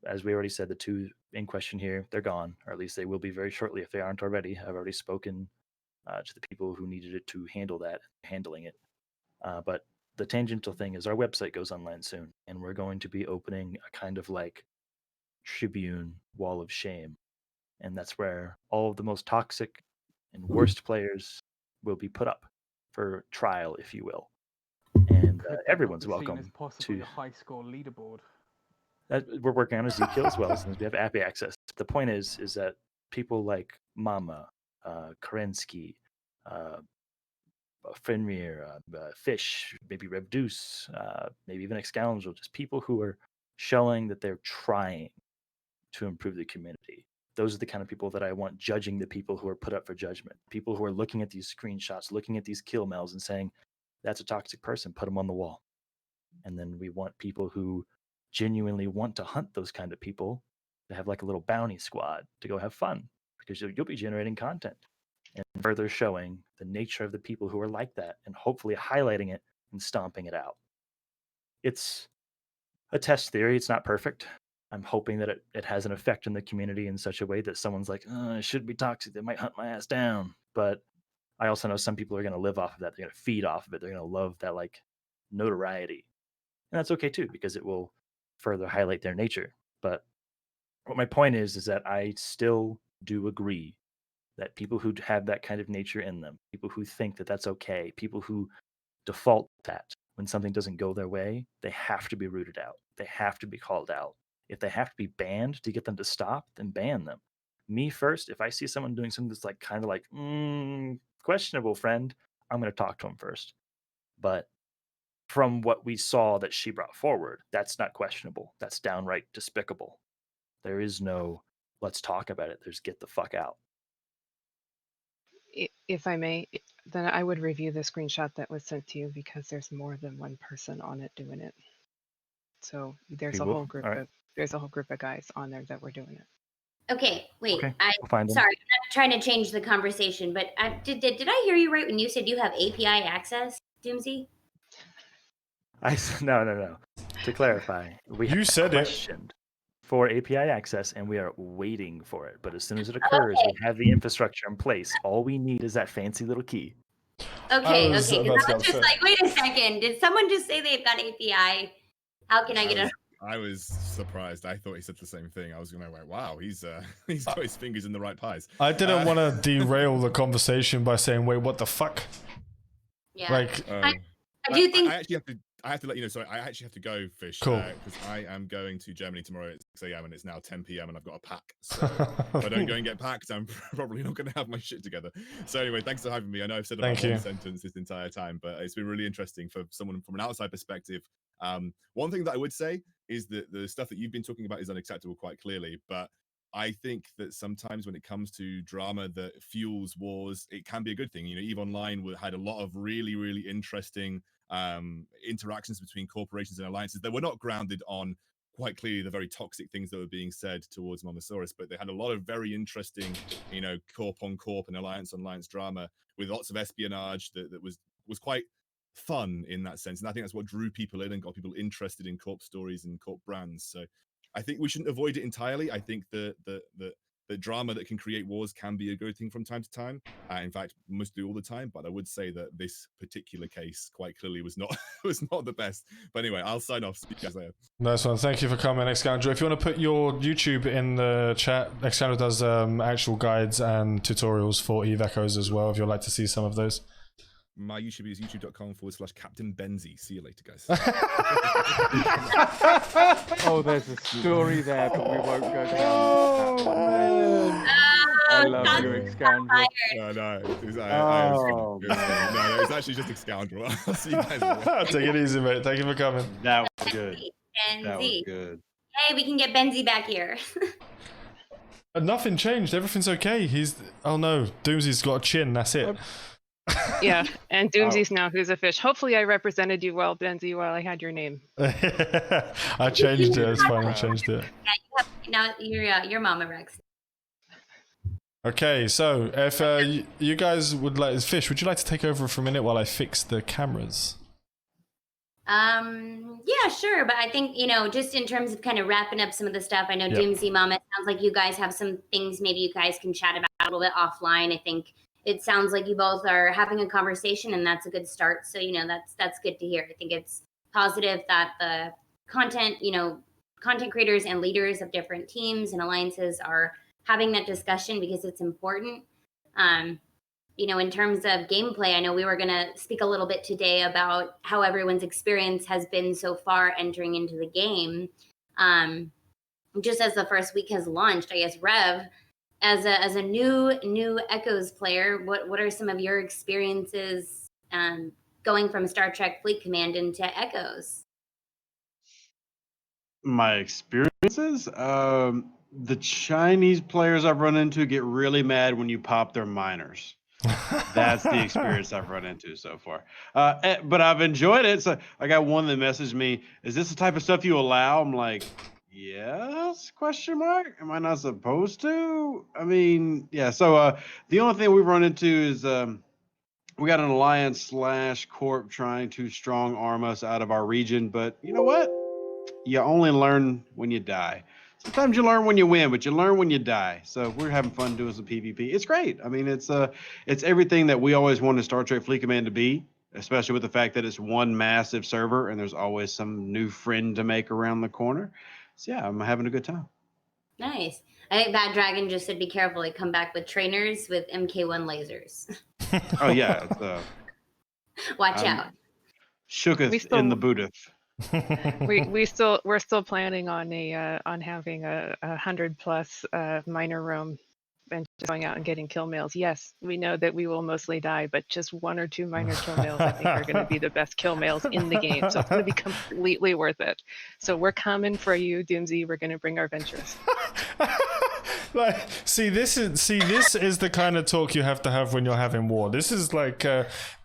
as we already said, the two in question here, they're gone, or at least they will be very shortly if they aren't already. I've already spoken to the people who needed it to handling it. But the tangential thing is our website goes online soon, and we're going to be opening a kind of Tribune wall of shame. And that's where all of the most toxic and worst players will be put up for trial, if you will. And everyone's welcome to a high score leaderboard. We're working on Ezekiel as well, since we have API access. The point is that people like Mama, Kerensky, Fenrir, Fish, maybe Revdeuce, maybe even Excoundrel, just people who are showing that they're trying to improve the community. Those are the kind of people that I want judging the people who are put up for judgment. People who are looking at these screenshots, looking at these kill mails and saying, that's a toxic person, put them on the wall. And then we want people who genuinely want to hunt those kind of people to have like a little bounty squad to go have fun, because you'll be generating content and further showing the nature of the people who are like that and hopefully highlighting it and stomping it out. It's a test theory. It's not perfect. I'm hoping that it has an effect in the community in such a way that someone's like, it should be toxic. They might hunt my ass down. But I also know some people are going to live off of that. They're going to feed off of it. They're going to love that like notoriety. And that's okay too, because it will further highlight their nature. But what my point is that I still do agree that people who have that kind of nature in them, people who think that that's okay, people who default that when something doesn't go their way, they have to be rooted out. They have to be called out. If they have to be banned to get them to stop, then ban them. Me first, if I see someone doing something that's like kind of like questionable, friend, I'm going to talk to them first. But from what we saw that she brought forward, that's not questionable. That's downright despicable. There is no let's talk about it. There's get the fuck out. If I may, then I would review the screenshot that was sent to you, because there's more than one person on it doing it. So there's a whole group of guys on there that were doing it. Okay, wait. Okay, I'm we'll find them. sorry, I'm not trying to change the conversation, but did I hear you right when you said you have API access, Doomsy? No. To clarify, You said it. questioned for API access, and we are waiting for it. But as soon as it occurs, we have the infrastructure in place. All we need is that fancy little key. Okay, was okay. about Because to I was just say. like, wait a second. Did someone just say they've got API? How can I get a? I was surprised. I thought he said the same thing. I was going to go, wow, he's got his fingers in the right pies. I didn't want to derail the conversation by saying, wait, what the fuck? Yeah. Like, I do think. I have to let you know. Sorry, I actually have to go, Fish. Cool. Because I am going to Germany tomorrow at 6 a.m. and it's now 10 p.m. and I've got a pack. So if I don't go and get packed, I'm probably not going to have my shit together. So anyway, thanks for having me. I know I've said about one sentence this entire time, but it's been really interesting for someone from an outside perspective. One thing that I would say is that the stuff that you've been talking about is unacceptable quite clearly, but I think that sometimes when it comes to drama that fuels wars, it can be a good thing. You know, EVE Online had a lot of really, really interesting interactions between corporations and alliances that were not grounded on quite clearly the very toxic things that were being said towards Momosaurus, but they had a lot of very interesting, you know, corp on corp and alliance on alliance drama with lots of espionage that was quite fun in that sense. And I think that's what drew people in and got people interested in corp stories and corp brands. So I think we shouldn't avoid it entirely. I think the drama that can create wars can be a good thing from time to time. In fact, mostly all the time. But I would say that this particular case quite clearly was not the best. But anyway, I'll sign off. Speak to you guys later. Nice one. Thank you for coming, Excoundrel. If you want to put your YouTube in the chat, Excoundrel does actual guides and tutorials for EVE Echoes as well, if you'd like to see some of those. My YouTube is youtube.com/Captain Benzie. See you later, guys. Oh, there's a story there, but we won't go down that one. I love you, Excoundrel. No, it's actually just Excoundrel. I'll see you guys later. Take it easy, mate. Thank you for coming. That was good. Benzie. That was good. Hey, we can get Benzie back here. Nothing changed. Everything's okay. Oh no, Doomsy's got a chin. That's it. Yeah, and Doomsy's now who's a fish. Hopefully I represented you well, Benzie, while I had your name. I changed it. It's fine. I changed it. Yeah, you're Mama Rex. Okay, so if you guys would like, Fish, would you like to take over for a minute while I fix the cameras? Yeah, sure. But I think, just in terms of kind of wrapping up some of the stuff, I know Doomsy Mama, it sounds like you guys have some things maybe you guys can chat about a little bit offline. I think it sounds like you both are having a conversation, and that's a good start. So, that's good to hear. I think it's positive that the content creators and leaders of different teams and alliances are having that discussion, because it's important. In terms of gameplay, I know we were going to speak a little bit today about how everyone's experience has been so far entering into the game. Just as the first week has launched, I guess, Rev, as a new Echoes player, what are some of your experiences going from Star Trek Fleet Command into Echoes? My experiences, the Chinese players I've run into get really mad when you pop their miners. That's the experience I've run into so far. But I've enjoyed it. So I got one that messaged me, "Is this the type of stuff you allow?" I'm like, "Yes?" Question mark. Am I not supposed to? I mean, yeah. So the only thing we've run into is we got an alliance / corp trying to strong arm us out of our region. But you know what? You only learn when you die. Sometimes you learn when you win, but you learn when you die. So we're having fun doing some PvP. It's great. I mean, it's everything that we always wanted Star Trek Fleet Command to be, especially with the fact that it's one massive server and there's always some new friend to make around the corner. So yeah, I'm having a good time. Nice. I think Bad Dragon just said, "Be careful. They come back with trainers with MK1 lasers. Oh yeah, Watch out." Shooketh still- in the Booth. We're still planning on on having a 100+ minor room and just going out and getting kill mails. Yes, we know that we will mostly die, but just 1 or 2 minor kill mails I think are going to be the best kill mails in the game. So it's going to be completely worth it. So we're coming for you, Doomsy. We're going to bring our ventures. Like, this is the kind of talk you have to have when you're having war. This is like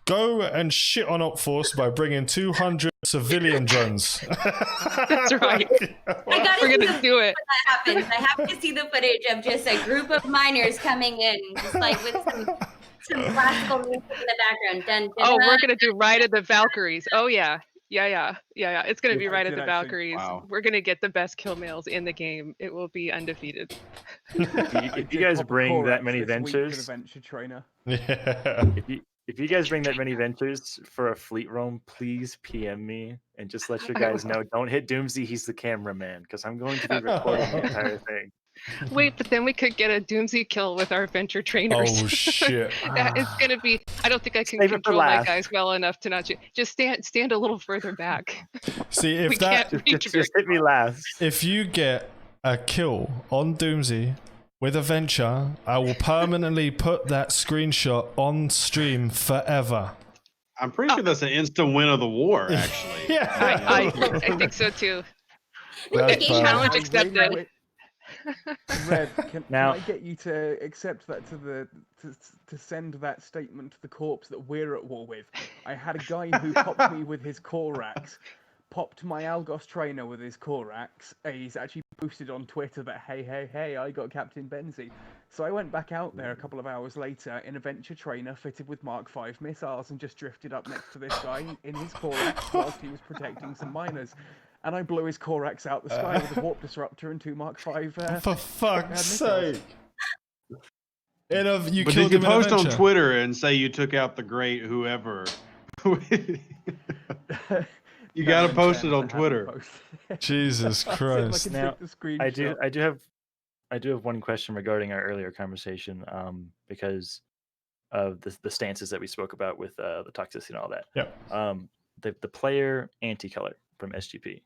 go and shit on Op Force by bringing 200 civilian drones. That's right. We're gonna do it. When that happens, I have to see the footage of just a group of miners coming in, just like with some classical music in the background. Dun, dun, Oh, dun. we're gonna do Ride of the Valkyries. Oh yeah. Yeah. It's gonna be I Ride of did the actually- Valkyries. wow. We're gonna get the best kill mails in the game. It will be undefeated. If you guys bring that many ventures, Adventure trainer. Yeah. if you guys bring that many ventures for a fleet roam, please PM me and just let your guys know. Don't hit Doomsy. He's the cameraman because I'm going to be recording the entire thing. Wait, but then we could get a Doomsy kill with our venture trainers. Oh shit. It's gonna be. I don't think I can Save it for control my last. guys well enough to not just stand a little further back. See, We if that can't reach Just hit me last. if you get a kill on Doomsy with a venture, I will permanently put that screenshot on stream forever. I'm pretty sure that's an instant win of the war, actually. Yeah. I think so too. That's Game perfect. Challenge I accepted. really Red, can Now- I get you to accept that to send that statement to the corps that we're at war with? I had a guy who popped me with his Korax, popped my Algos trainer with his Korax. He's actually posted on Twitter that hey, I got Captain Benzie. So I went back out there a couple of hours later in a venture trainer fitted with Mark V missiles and just drifted up next to this guy in his Korax whilst he was protecting some miners. And I blew his Korax out the sky with a warp disruptor and 2 Mark V. For fuck's missiles. sake. You But killed did you him in a post on venture. Twitter and say you took out the great whoever? You No, gotta in post fairness, it I on haven't Twitter. posted. Jesus I'll see if I Christ. can Now, take the screenshot. I do have one question regarding our earlier conversation, because of the stances that we spoke about with the toxicity and all that. Yep. The player AntiColor from SGP.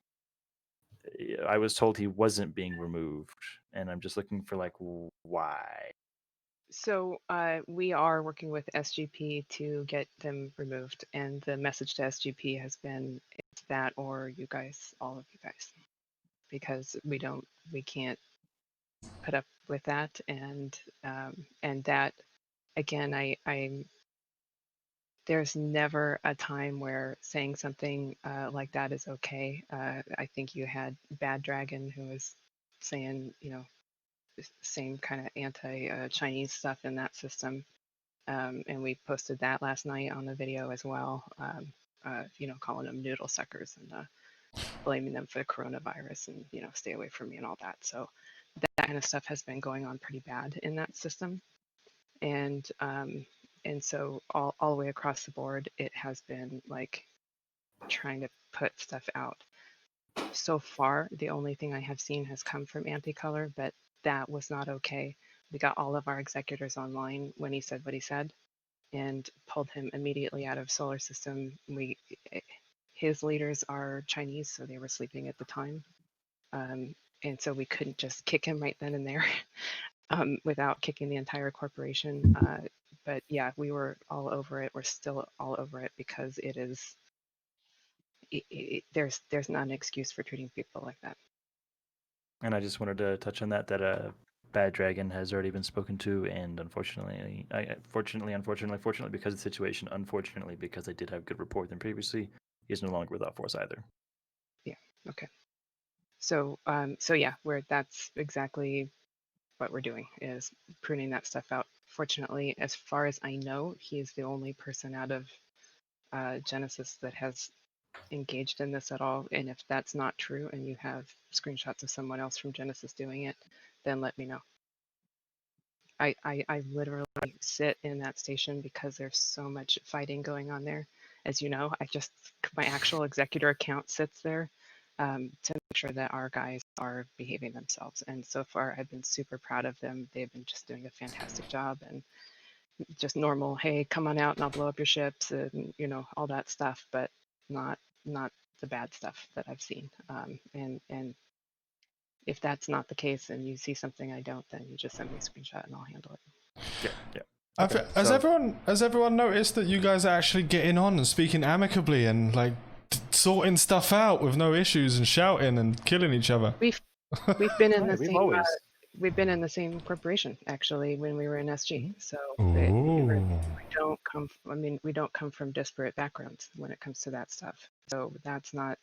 I was told he wasn't being removed, and I'm just looking for like why. So we are working with SGP to get them removed, and the message to SGP has been it's that or you guys, all of you guys, because we can't put up with that, and that again, I'm there's never a time where saying something like that is okay. I think you had Bad Dragon who was saying, same kind of anti-Chinese stuff in that system. And we posted that last night on the video as well, calling them noodle suckers and blaming them for the coronavirus and, stay away from me and all that. So that kind of stuff has been going on pretty bad in that system. And so all the way across the board, it has been like trying to put stuff out. So far, the only thing I have seen has come from AntiColor, but that was not okay. We got all of our executors online when he said what he said and pulled him immediately out of solar system. His leaders are Chinese, so they were sleeping at the time. And so we couldn't just kick him right then and there without kicking the entire corporation. But yeah, we were all over it. We're still all over it because it is. There's not an excuse for treating people like that. And I just wanted to touch on that Bad Dragon has already been spoken to, and unfortunately, fortunately because of the situation, unfortunately because I did have good report than previously, he is no longer with OP4S either. Yeah. Okay. So yeah, that's exactly what we're doing, is pruning that stuff out. Fortunately, as far as I know, he is the only person out of Genesis that has engaged in this at all. And if that's not true and you have screenshots of someone else from Genesis doing it, then let me know. I literally sit in that station because there's so much fighting going on there. As you know, my actual executor account sits there to make sure that our guys are behaving themselves. And so far, I've been super proud of them. They've been just doing a fantastic job, and just normal, hey, come on out and I'll blow up your ships, and all that stuff, but not the bad stuff that I've seen. And if that's not the case and you see something I don't, then you just send me a screenshot and I'll handle it. Yeah. Okay, has everyone noticed that you guys are actually getting on and speaking amicably and like sorting stuff out with no issues and shouting and killing each other? We've been in the We've same. always. We've been in the same corporation actually when we were in SG. So Ooh. we don't come from disparate backgrounds when it comes to that stuff. So that's not.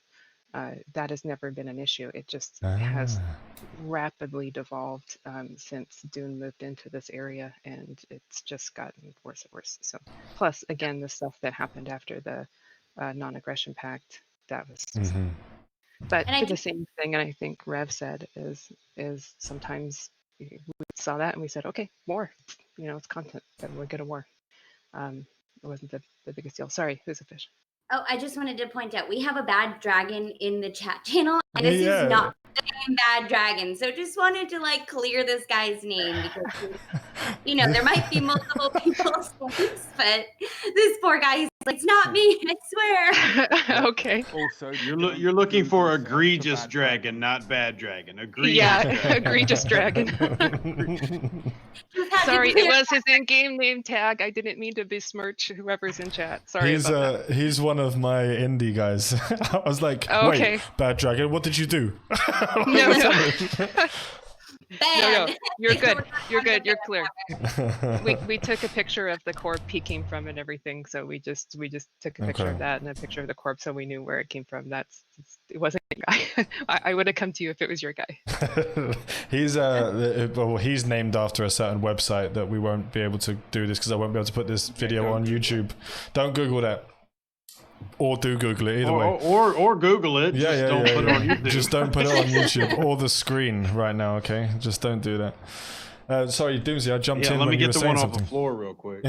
That has never been an issue. It just has rapidly devolved since Dune moved into this area, and it's just gotten worse and worse. So, plus, again, the stuff that happened after the non-aggression pact, that was. Mm-hmm. But the same thing, and I think Rev said is sometimes we saw that and we said, okay, war. It's content, then we'll go to war. It wasn't the biggest deal. Sorry, who's a fish? Oh, I just wanted to point out we have a bad dragon in the chat channel, and this is not the same bad dragon. So just wanted to clear this guy's name because there might be multiple people's names, but this poor guy, he's like, it's not me, I swear. Okay. Also, You're looking for egregious dragon, not bad dragon. Egregious. Yeah, dragon. egregious dragon. Sorry, it was his in-game name tag. I didn't mean to besmirch whoever's in chat. Sorry about that. He's one of my indie guys. I was like, okay. Wait, Bad Dragon, what did you do? No. Bad. No, you're good. You're good. You're clear. We took a picture of the corp he came from and everything, so we just took a picture of that and a picture of the corp, so we knew where it came from. It wasn't your guy. I would have come to you if it was your guy. He's named after a certain website that we won't be able to do this because I won't be able to put this video on YouTube. Don't Google that. Or do Google it, either way. Or Google it. Yeah, Just don't put it on YouTube. Just don't put it on YouTube or the screen right now, okay? Just don't do that. Sorry, Doomsy, I jumped in let me when you get were the one saying off the something. floor real quick.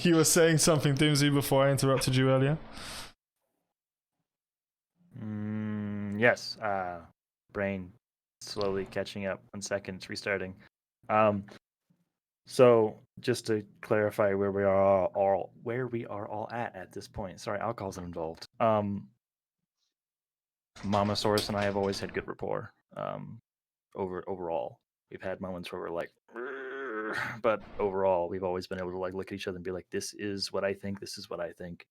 You were saying something, Doomsy, before I interrupted you earlier? Yes. Brain slowly catching up. 1 second, it's restarting. So just to clarify where we are all at this point. Sorry, alcohol's involved. Mama Source and I have always had good rapport. Overall, we've had moments where we're like, but overall, we've always been able to look at each other and be like, "This is what I think. This is what I think."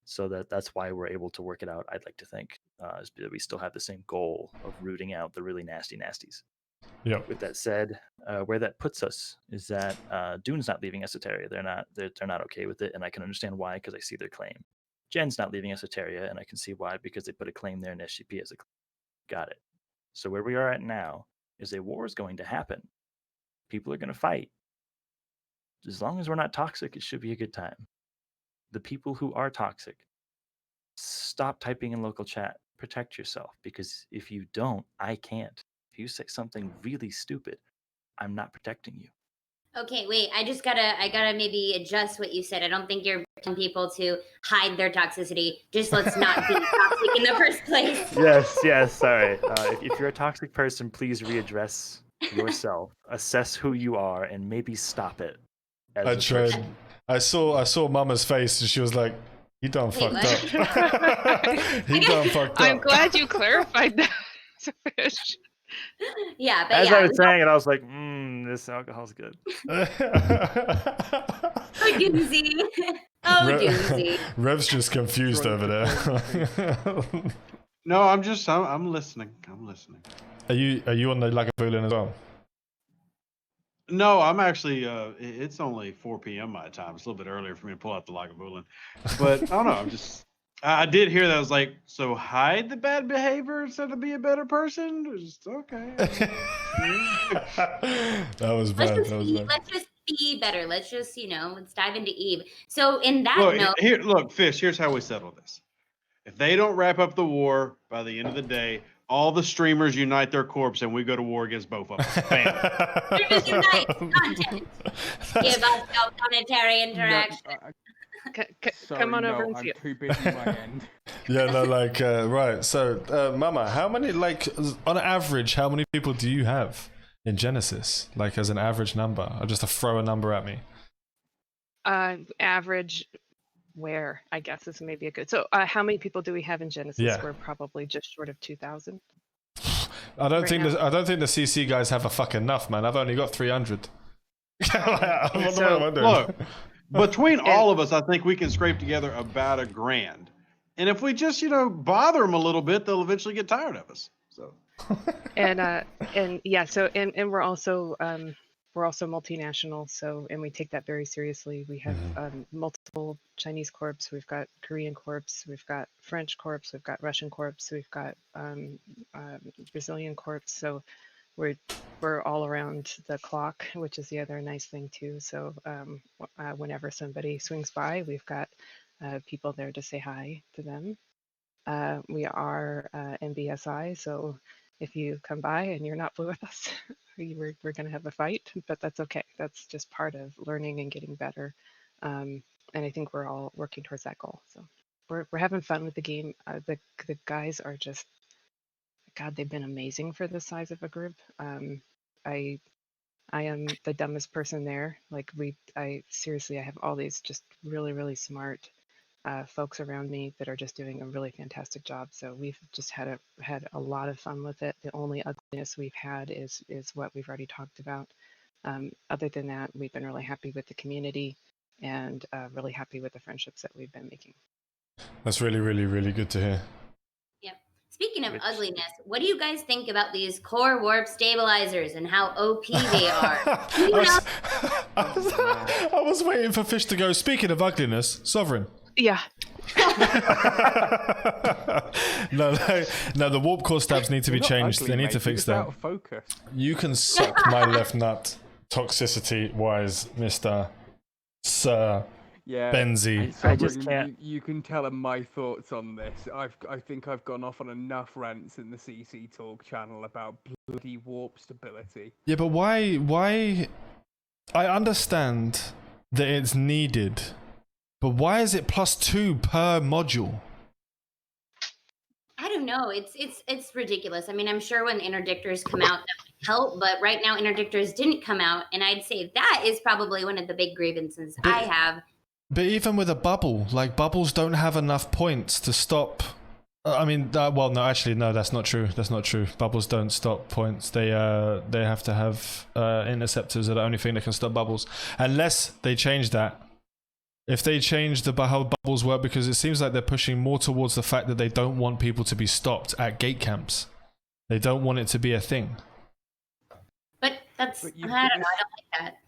So that's why we're able to work it out. I'd like to think is that we still have the same goal of rooting out the really nasty nasties. Yeah. With that said, where that puts us is that Dune's not leaving Esoteria. They're not okay with it, and I can understand why because I see their claim. Jen's not leaving Esoteria, and I can see why because they put a claim there in SGP as a claim. Got it. So where we are at now is a war is going to happen. People are going to fight. As long as we're not toxic, it should be a good time. The people who are toxic, stop typing in local chat. Protect yourself, because if you don't, I can't. If you say something really stupid, I'm not protecting you. Okay, wait. I gotta maybe adjust what you said. I don't think you're telling people to hide their toxicity. Just let's not be toxic in the first place. Yes. Sorry. If you're a toxic person, please readdress yourself, assess who you are, and maybe stop it. I tried. I saw Mama's face, and she was like, "He done fucked up." He done fucked up. I'm glad you clarified that. Yeah, but as I was saying it, I was like, this alcohol's good. Oh, doozy. Oh, doozy. Rev's just confused over there. No, I'm listening. I'm listening. Are you on the Lagavulin as well? No, I'm actually. It's only 4 p.m. my time. It's a little bit earlier for me to pull out the Lagavulin. But I don't know. I'm just. I did hear that. I was like, so hide the bad behavior instead of be a better person. Just okay. That was bad. Let's just be better. Let's just let's dive into Eve. So in that note, look, Fish. Here's how we settle this. If they don't wrap up the war by the end of the day, all the streamers unite their corpse and we go to war against both of them. Bam. Streamers unite. Content. Give us no planetary interaction. Come on over and I'm see it. too busy my end. Yeah, no, like right. So, Mama, how many, like, on average, how many people do you have in Genesis? Like, as an average number, or just to throw a number at me? Average. Where I guess is maybe a good. So, how many people do we have in Genesis? Yeah. We're probably just short of 2,000. I don't Right think now. I don't think the CC guys have a fucking enough, man. I've only got 300. Look, between all of us, I think we can scrape together about $1,000. And if we just, bother them a little bit, they'll eventually get tired of us. So. And yeah, so and we're also multinational, so and we take that very seriously. We have multiple Chinese corps, we've got Korean corps, we've got French corps, we've got Russian corps, we've got Brazilian corps. So we're all around the clock, which is the other nice thing too. So whenever somebody swings by, we've got people there to say hi to them. We are NBSI, so if you come by and you're not blue with us, we're going to have a fight, but that's okay. That's just part of learning and getting better. And I think we're all working towards that goal. So we're having fun with the game. The guys are just, God, they've been amazing for the size of a group. I am the dumbest person there. Like I seriously, I have all these just really, really smart folks around me that are just doing a really fantastic job. So we've just had a lot of fun with it. The only ugliness we've had is what we've already talked about. Other than that, we've been really happy with the community and really happy with the friendships that we've been making. That's really, really, really good to hear. Yep. Speaking of ugliness, what do you guys think about these core warp stabilizers and how OP they are? I was waiting for Fish to go, speaking of ugliness, Sovereign. Yeah. No, the warp core stabs need to be changed. Ugly, they need mate. to fix It's that. out of focus. You can suck my left nut, toxicity-wise, Mr. Sir Yeah. Benzie. I just can't. You can tell them my thoughts on this. I think I've gone off on enough rants in the ECHOEStalk channel about bloody warp stability. Yeah, but why? I understand that it's needed, but why is it +2 per module? I don't know. It's ridiculous. I mean, I'm sure when interdictors come out, that would help. But right now, interdictors didn't come out, and I'd say that is probably one of the big grievances I have. But even with a bubble, like bubbles don't have enough points to stop. I mean, well, no, actually, no, that's not true. That's not true. Bubbles don't stop points. They have to have interceptors are the only thing that can stop bubbles, unless they change that. If they change how bubbles work, because it seems like they're pushing more towards the fact that they don't want people to be stopped at gate camps. They don't want it to be a thing. But that's, But I don't know, I don't like that.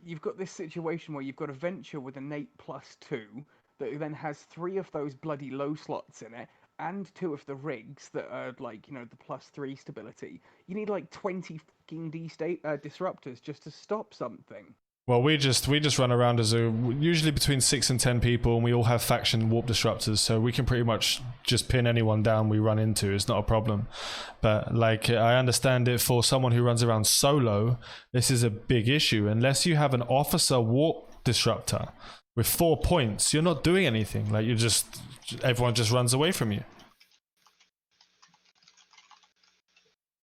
You've got this situation where you've got a venture with an 8+2 that then has 3 of those bloody low slots in it, and 2 of the rigs that are like, the +3 stability. You need like 20 fucking disruptors just to stop something. Well, we just run around as usually between 6 and 10 people, and we all have faction warp disruptors, so we can pretty much just pin anyone down we run into. It's not a problem. But like, I understand it for someone who runs around solo, this is a big issue. Unless you have an officer warp disruptor with 4 points, you're not doing anything. Like, everyone just runs away from you.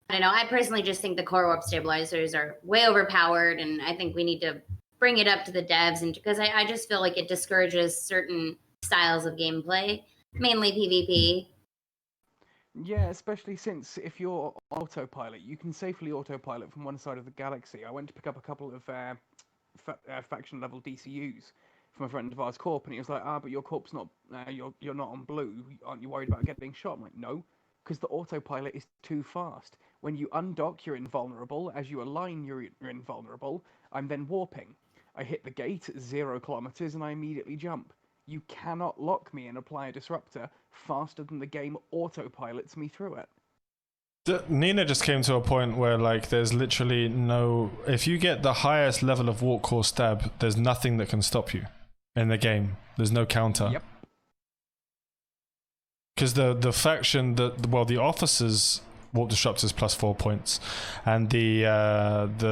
I don't know. I personally just think the core warp stabilizers are way overpowered, and I think we need to bring it up to the devs, and because I just feel like it discourages certain styles of gameplay, mainly PvP. Yeah, especially since if you're on autopilot, you can safely autopilot from one side of the galaxy. I went to pick up a couple of faction level DCUs from a friend of ours corp, and he was like, but your corp's not, you're not on blue. Aren't you worried about getting shot? I'm like, no, because the autopilot is too fast. When you undock, you're invulnerable. As you align, you're invulnerable. I'm then warping. I hit the gate at 0 kilometers, and I immediately jump. You cannot lock me and apply a disruptor faster than the game autopilots me through it. Nina just came to a point where like there's literally no, if you get the highest level of warp core stab, there's nothing that can stop you in the game. There's no counter. Yep. Because the faction that, well, the officers warp disruptors plus 4 points, and the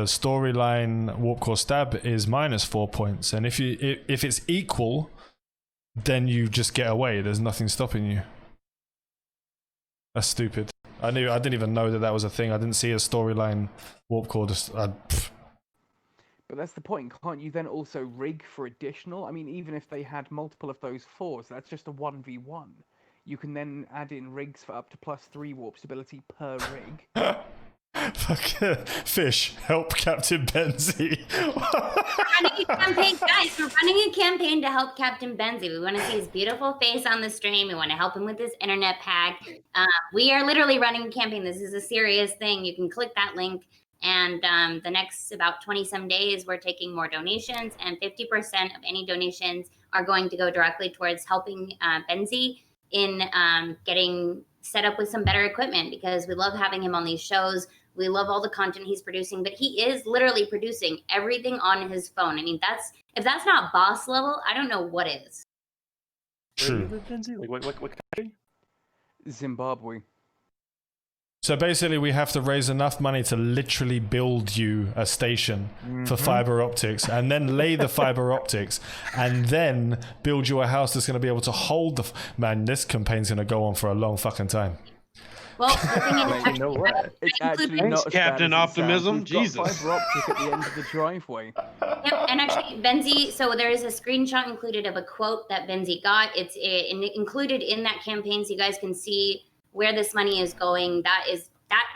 storyline warp core stab is minus 4 points, and if it's equal, then you just get away. There's nothing stopping you. That's stupid. I didn't even know that was a thing. I didn't see a storyline warp core. But that's the point. Can't you then also rig for additional? I mean, even if they had multiple of those 4s, that's just a 1v1. You can then add in rigs for up to +3 warp stability per rig. Fuck it. Fish, help Captain Benzie. Running a campaign, guys. We're running a campaign to help Captain Benzie. We want to see his beautiful face on the stream. We want to help him with his internet pack. We are literally running a campaign. This is a serious thing. You can click that link, and the next about 20-some days, we're taking more donations, and 50% of any donations are going to go directly towards helping Benzie in getting set up with some better equipment, because we love having him on these shows. We love all the content he's producing, but he is literally producing everything on his phone. I mean, if that's not boss level, I don't know what is. Where do you live, Benzie? Like what country? Zimbabwe. So basically, we have to raise enough money to literally build you a station for fiber optics, and then lay the fiber optics, and then build you a house that's going to be able to hold the. Man, this campaign's going to go on for a long fucking time. Well, the thing is, You know what? It's actually Thanks, not as Captain bad as it sounds. Optimism. We've Jesus. got fiber optic at the end of the driveway. Yep, and actually, Benzie, so there is a screenshot included of a quote that Benzie got. It's included in that campaign, so you guys can see where this money is going. That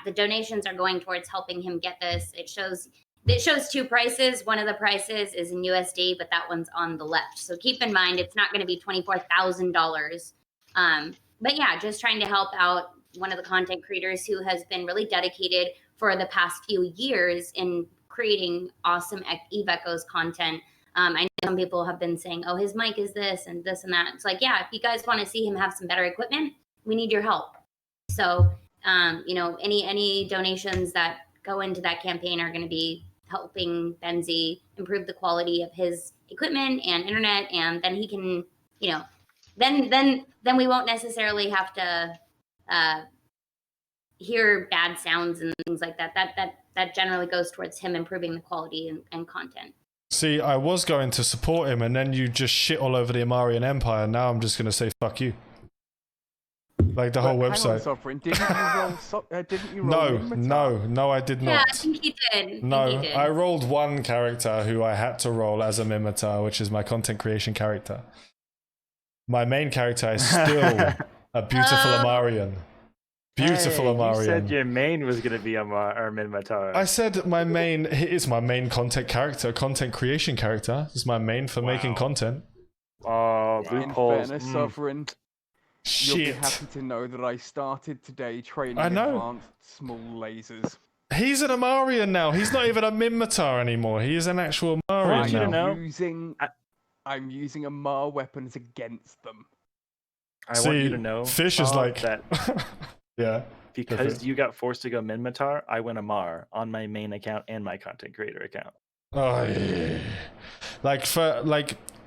the donations are going towards helping him get this. It shows 2 prices. One of the prices is in USD, but that one's on the left. So keep in mind, it's not going to be $24,000. But yeah, just trying to help out one of the content creators who has been really dedicated for the past few years in creating awesome Eve Echoes content. I know some people have been saying, oh, his mic is this and this and that. It's like, yeah, if you guys want to see him have some better equipment, we need your help. So, any donations that go into that campaign are going to be helping Benzie improve the quality of his equipment and internet, and then he can, then we won't necessarily have to hear bad sounds and things like that. That generally goes towards him improving the quality and content. See, I was going to support him, and then you just shit all over the Amarian Empire. Now I'm just going to say fuck you. Like the whole website. Didn't you roll No, I did not. Yeah, I think he did. No, he did. I rolled one character who I had to roll as a Mimitar, which is my content creation character. My main character is still a beautiful Amarian. Beautiful Amarian. You said your main was going to be Mimitar. I said my main is my main content character, content creation character. This is my main for making content. Oh, loopholes. In fairness, Sovereign, you'll be Shit. happy to know that I started today training I know. advanced small lasers. He's an Amarian now. He's not even a Mimitar anymore. He is an actual Amarian you to now. know. I'm using Amar weapons against them. I want you to know. Fish is like that. Yeah. Because you got forced to go Mimitar, I went Amar on my main account and my content creator account. Oh yeah.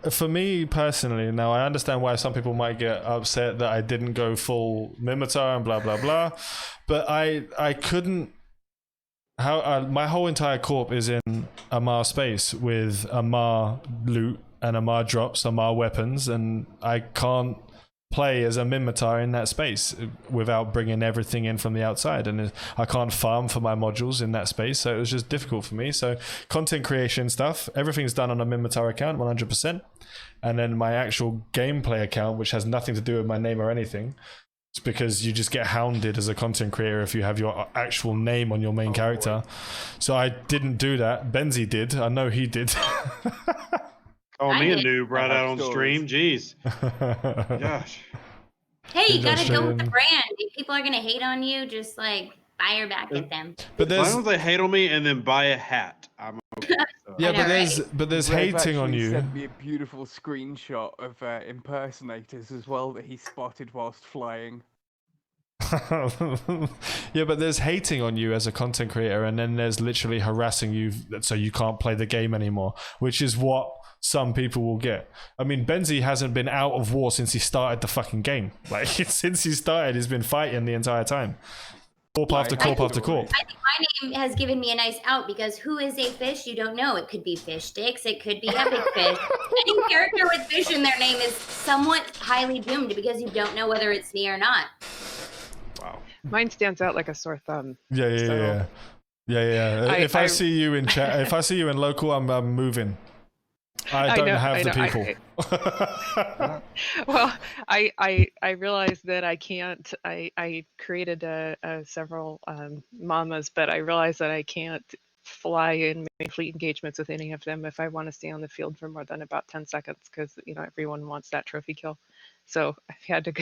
For me personally, now I understand why some people might get upset that I didn't go full Mimitar and blah blah blah, but I couldn't. My whole entire corp is in Amar space with Amar loot and Amar drops, Amar weapons, and I can't play as a Mimitar in that space without bringing everything in from the outside, and I can't farm for my modules in that space, so it was just difficult for me. So content creation stuff, everything's done on a Mimitar account 100%, and then my actual gameplay account, which has nothing to do with my name or anything, It's because you just get hounded as a content creator if you have your actual name on your main character. So I didn't do that. Benzie did. I know he did. Oh, I me a did. noob right I have out on stream. Jeez. Gosh. Hey, you gotta go with the Illustrating. brand. If people are gonna hate on you, just like fire back at them. But As long there's as they hate on me and then buy a hat, I'm okay. So. yeah, I know, but there's Rev hating on actually you. sent me a beautiful screenshot of impersonators as well that he spotted whilst flying. Yeah, but there's hating on you as a content creator, and then there's literally harassing you so you can't play the game anymore, which is what some people will get. I mean, Benzie hasn't been out of war since he started the fucking game. Like, since he started, he's been fighting the entire time. Corp after corp after corp. I think my name has given me a nice out because who is a fish? You don't know. It could be fish sticks. It could be epic fish. Any character with fish in their name is somewhat highly doomed because you don't know whether it's me or not. Wow. Mine stands out like a sore thumb. Yeah. If I I- see you in chat, if I see you in local, I'm moving. I don't have the people. Well, I realized that I can't. I created several mamas, but I realized that I can't fly and make fleet engagements with any of them if I want to stay on the field for more than about 10 seconds, because everyone wants that trophy kill. So I've had to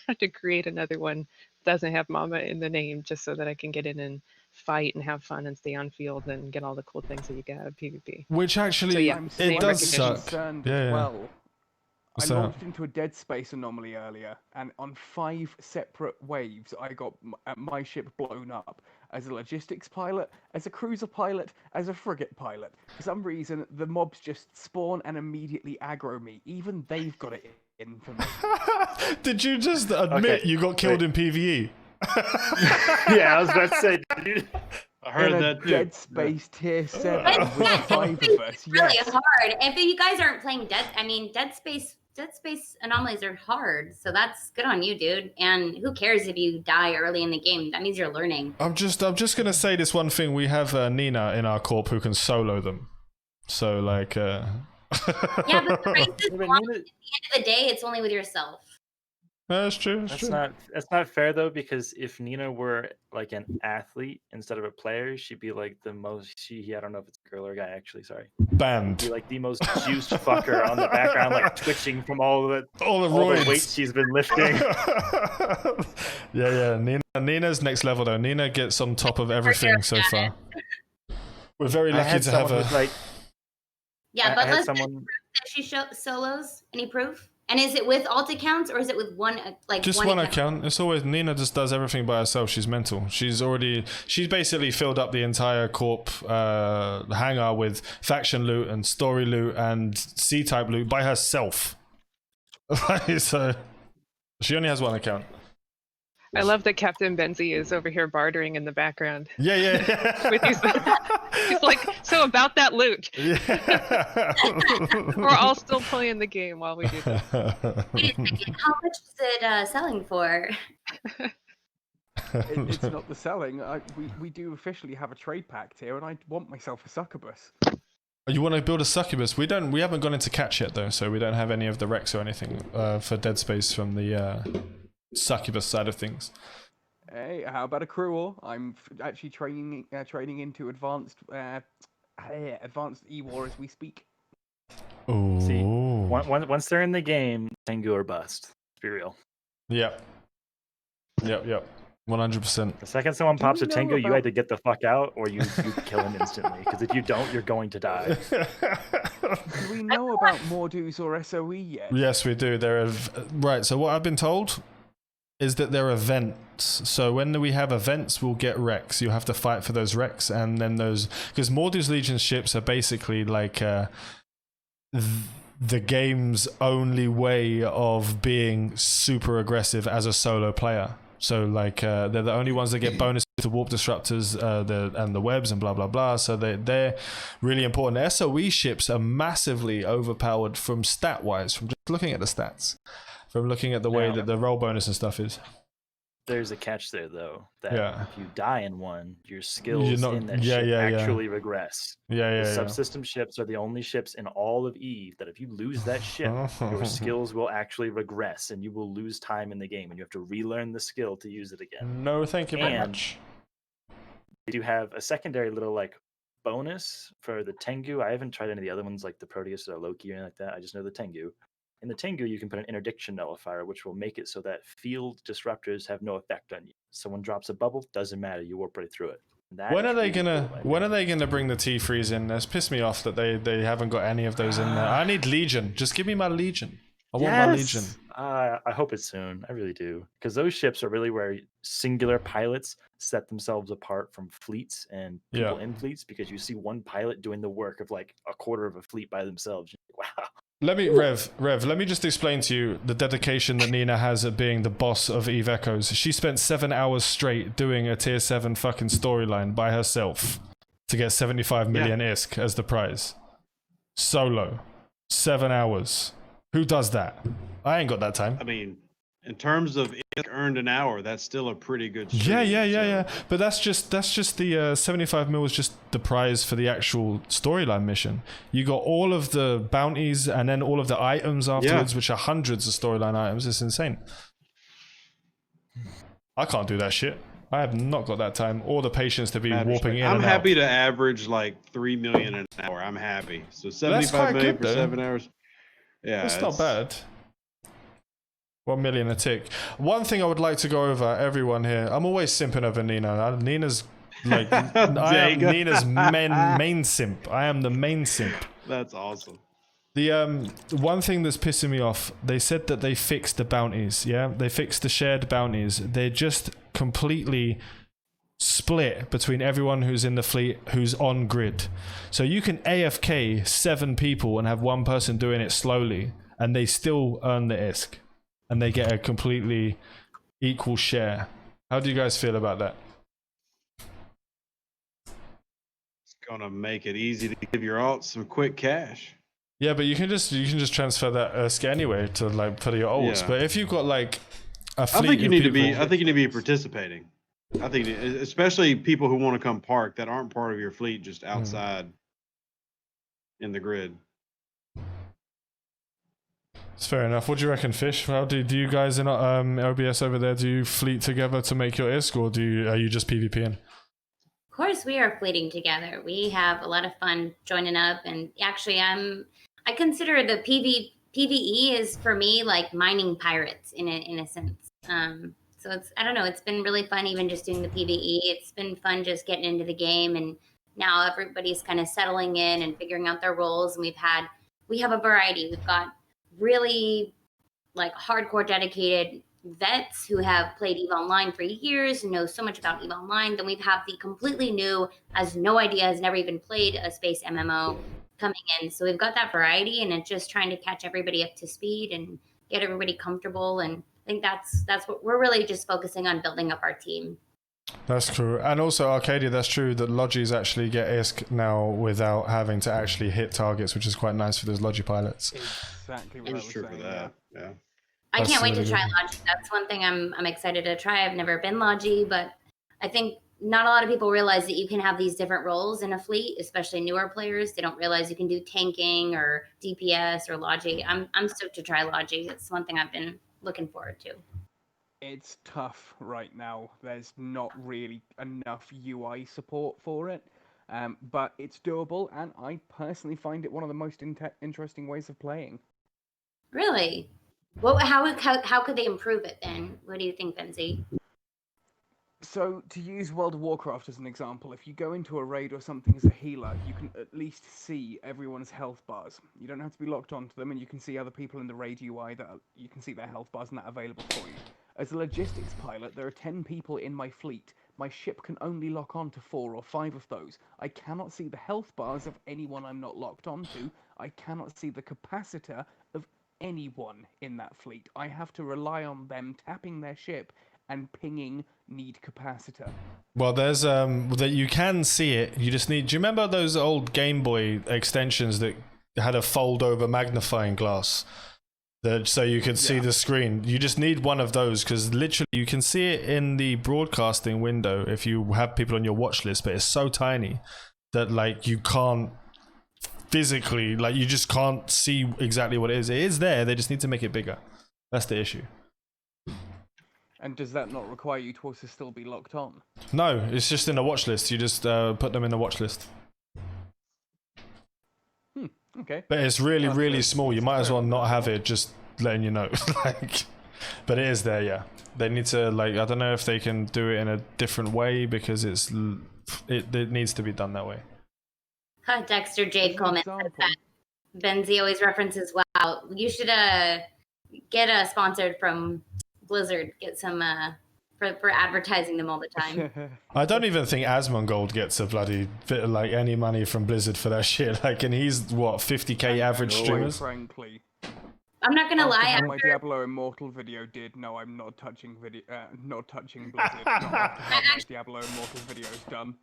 had to create another one that doesn't have mama in the name, just so that I can get in and fight and have fun and stay on field and get all the cool things that you get out of PvP. Which actually, So, yeah, I'm it slightly does suck. concerned Yeah, as yeah. well. What's I that? launched into a dead space anomaly earlier, and on 5 separate waves, I got my ship blown up as a logistics pilot, as a cruiser pilot, as a frigate pilot. For some reason, the mobs just spawn and immediately aggro me. Even they've got it in for me. Did you just admit you got killed in PvE? Yeah, I was about to say. Dude. I heard in a that too. dead space tier 7 But with yeah, 5 Dead of Space us. is really Yes. hard. If you guys aren't playing Dead Space anomalies are hard. So that's good on you, dude. And who cares if you die early in the game? That means you're learning. I'm just gonna say this one thing. We have Nina in our corp who can solo them. So like, Yeah, but the race is But long. Nina- At the end of the day, it's only with yourself. that's true. That's not fair though, because if Nina were like an athlete instead of a player, she'd be like the most. I don't know if it's a girl or a guy actually. Sorry. Banned. Be like the most juiced fucker on the background, like twitching from all the roids. weights she's been lifting. yeah. Nina's next level though. Nina gets on top of everything so far. We're very I lucky had to have someone her. who's like, Yeah, I but had let's someone. that she solos. Any proof? And is it with alt accounts or is it with one Just one account. It's always Nina just does everything by herself. She's mental. She's basically filled up the entire corp hangar with faction loot and story loot and C-type loot by herself. So she only has one account. I love that Captain Benzie is over here bartering in the background. Yeah. With these, he's like, so about that loot. Yeah. We're all still playing the game while we do this. Wait a second. How much is it selling for? It's not the selling. We do officially have a trade pact here, and I want myself a succubus. You want to build a succubus? We haven't gone into catch yet though, so we don't have any of the Rex or anything for Dead Space from the succubus side of things. Hey, how about a crew war? I'm actually training into advanced E-war as we speak. Ooh. See, once they're in the game, Tengu or bust. Let's be real. Yep. 100%. The second someone Do pops we a know Tengu, you about- either get the fuck out or you kill him instantly. Because if you don't, you're going to die. Do we know about Mordus or SOE yet? Yes, we do. Right. So what I've been told is that they're events. So when we have events, we'll get Rex. You have to fight for those Rex, and then because Mordu's Legion ships are basically like the game's only way of being super aggressive as a solo player. So like they're the only ones that get bonus to warp disruptors and the webs and blah blah blah. So they're really important. The SOE ships are massively overpowered from stat wise, from just looking at the stats, from looking at the way that the roll bonus and stuff is. There's a catch there, though. That Yeah. if you die in one, your skills not- in that yeah, ship yeah, yeah. actually regress. Yeah, The yeah, subsystem ships are the only ships in all of Eve that if you lose that ship, your skills will actually regress and you will lose time in the game and you have to relearn the skill to use it again. No, thank you very And much. They do have a secondary little like bonus for the Tengu. I haven't tried any of the other ones like the Proteus or Loki or anything like that. I just know the Tengu. In the Tengu, you can put an interdiction nullifier, which will make it so that field disruptors have no effect on you. Someone drops a bubble, doesn't matter. You warp right through it. That When is are they really gonna? cool, I When are think. they gonna bring the T3s in? It's pissed me off that they haven't got any of those in there. I need Legion. Just give me my Legion. I want my Legion. I hope it's soon. I really do. Because those ships are really where singular pilots set themselves apart from fleets and people Yeah. in fleets because you see one pilot doing the work of like a quarter of a fleet by themselves. You're like, wow. Let me, Rev, let me just explain to you the dedication that Nina has at being the boss of Eve Echoes. She spent 7 hours straight doing a tier 7 fucking storyline by herself to get 75 million ISK as the prize. Solo. 7 hours. Who does that? I ain't got that time. I mean, in terms of earned an hour, that's still a pretty good stream. Yeah. But that's just the 75 mil was just the prize for the actual storyline mission. You got all of the bounties and then all of the items afterwards, which are hundreds of storyline items. It's insane. I can't do that shit. I have not got that time or the patience to be warping in I'm and happy out. to average like 3 million an hour. I'm happy. So That's 75 quite million good, for though. 7 hours. Yeah, That's not bad. 1 million a tick. One thing I would like to go over, everyone here. I'm always simping over Nina. Nina's like, I am Nina's main simp. I am the main simp. That's awesome. The one thing that's pissing me off, they said that they fixed the bounties. Yeah, they fixed the shared bounties. They're just completely split between everyone who's in the fleet who's on grid. So you can AFK 7 people and have one person doing it slowly, and they still earn the ISK, and they get a completely equal share. How do you guys feel about that? It's gonna make it easy to give your alts some quick cash. Yeah, but you can just transfer that ISK anyway to like for your ults. Yeah. But if you've got like a I fleet, think you of need to be. people- I think you need to be participating. I think, especially people who want to come park that aren't part of your fleet, just outside in the grid. It's fair enough. What do you reckon, Fish? How do you guys in OBS over there? Do you fleet together to make your ISK, or are you just PvPing? Of course, we are fleeting together. We have a lot of fun joining up, and actually, I consider the PvE is for me like mining pirates in a sense. So I don't know, it's been really fun even just doing the PvE. It's been fun just getting into the game, and now everybody's kind of settling in and figuring out their roles. And we have a variety. We've got really like hardcore dedicated vets who have played EVE Online for years and know so much about EVE Online. Then we have the completely new, has no idea, has never even played a space MMO coming in. So we've got that variety, and it's just trying to catch everybody up to speed and get everybody comfortable. And I think that's what we're really just focusing on, building up our team. That's true. And also, Arcadia, that's true that Logis actually get ISK now without having to actually hit targets, which is quite nice for those Logi pilots. Exactly what It's I was true for saying. that. Yeah. I can't wait to Absolutely. try Logi. That's one thing I'm excited to try. I've never been Logi, but I think not a lot of people realize that you can have these different roles in a fleet, especially newer players. They don't realize you can do tanking or DPS or Logi. I'm stoked to try Logi. It's one thing I've been looking forward to. It's tough right now. There's not really enough UI support for it, but it's doable, and I personally find it one of the most interesting ways of playing. Really? Well, how could they improve it then? What do you think, Benzie? So, to use World of Warcraft as an example, if you go into a raid or something as a healer, you can at least see everyone's health bars. You don't have to be locked onto them, and you can see other people in the raid UI you can see their health bars and that available for you. As a logistics pilot, there are 10 people in my fleet. My ship can only lock on to 4 or 5 of those. I cannot see the health bars of anyone I'm not locked onto. I cannot see the capacitor of anyone in that fleet. I have to rely on them tapping their ship and pinging need capacitor. Well, there's that you can see it. You just need. Do you remember those old Game Boy extensions that had a fold over magnifying glass? So you can see the screen. You just need one of those because literally you can see it in the broadcasting window if you have people on your watch list, but it's so tiny that like you can't physically, like you just can't see exactly what it is. It is there, they just need to make it bigger. That's the issue. And does that not require you to also still be locked on? No, it's just in a watch list. You just put them in the watch list. Okay. But it's really, That's really a- small. You that's a might as fair well not amount. have it, just letting you know. Like, but it is there, yeah. They need to, like, I don't know if they can do it in a different way because it needs to be done that way. Dexter Jade As an Coleman says example. that. Benzie always references, wow, you should get sponsored from Blizzard. Get some for advertising them all the time. I don't even think Asmongold gets a bloody bit of, like, any money from Blizzard for that shit. Like, and he's what, 50k average Quite streamers? frankly, I'm not gonna after lie. how my After, Diablo Immortal video did, no, I'm not touching not touching Blizzard. Not after how my Diablo Immortal video is done.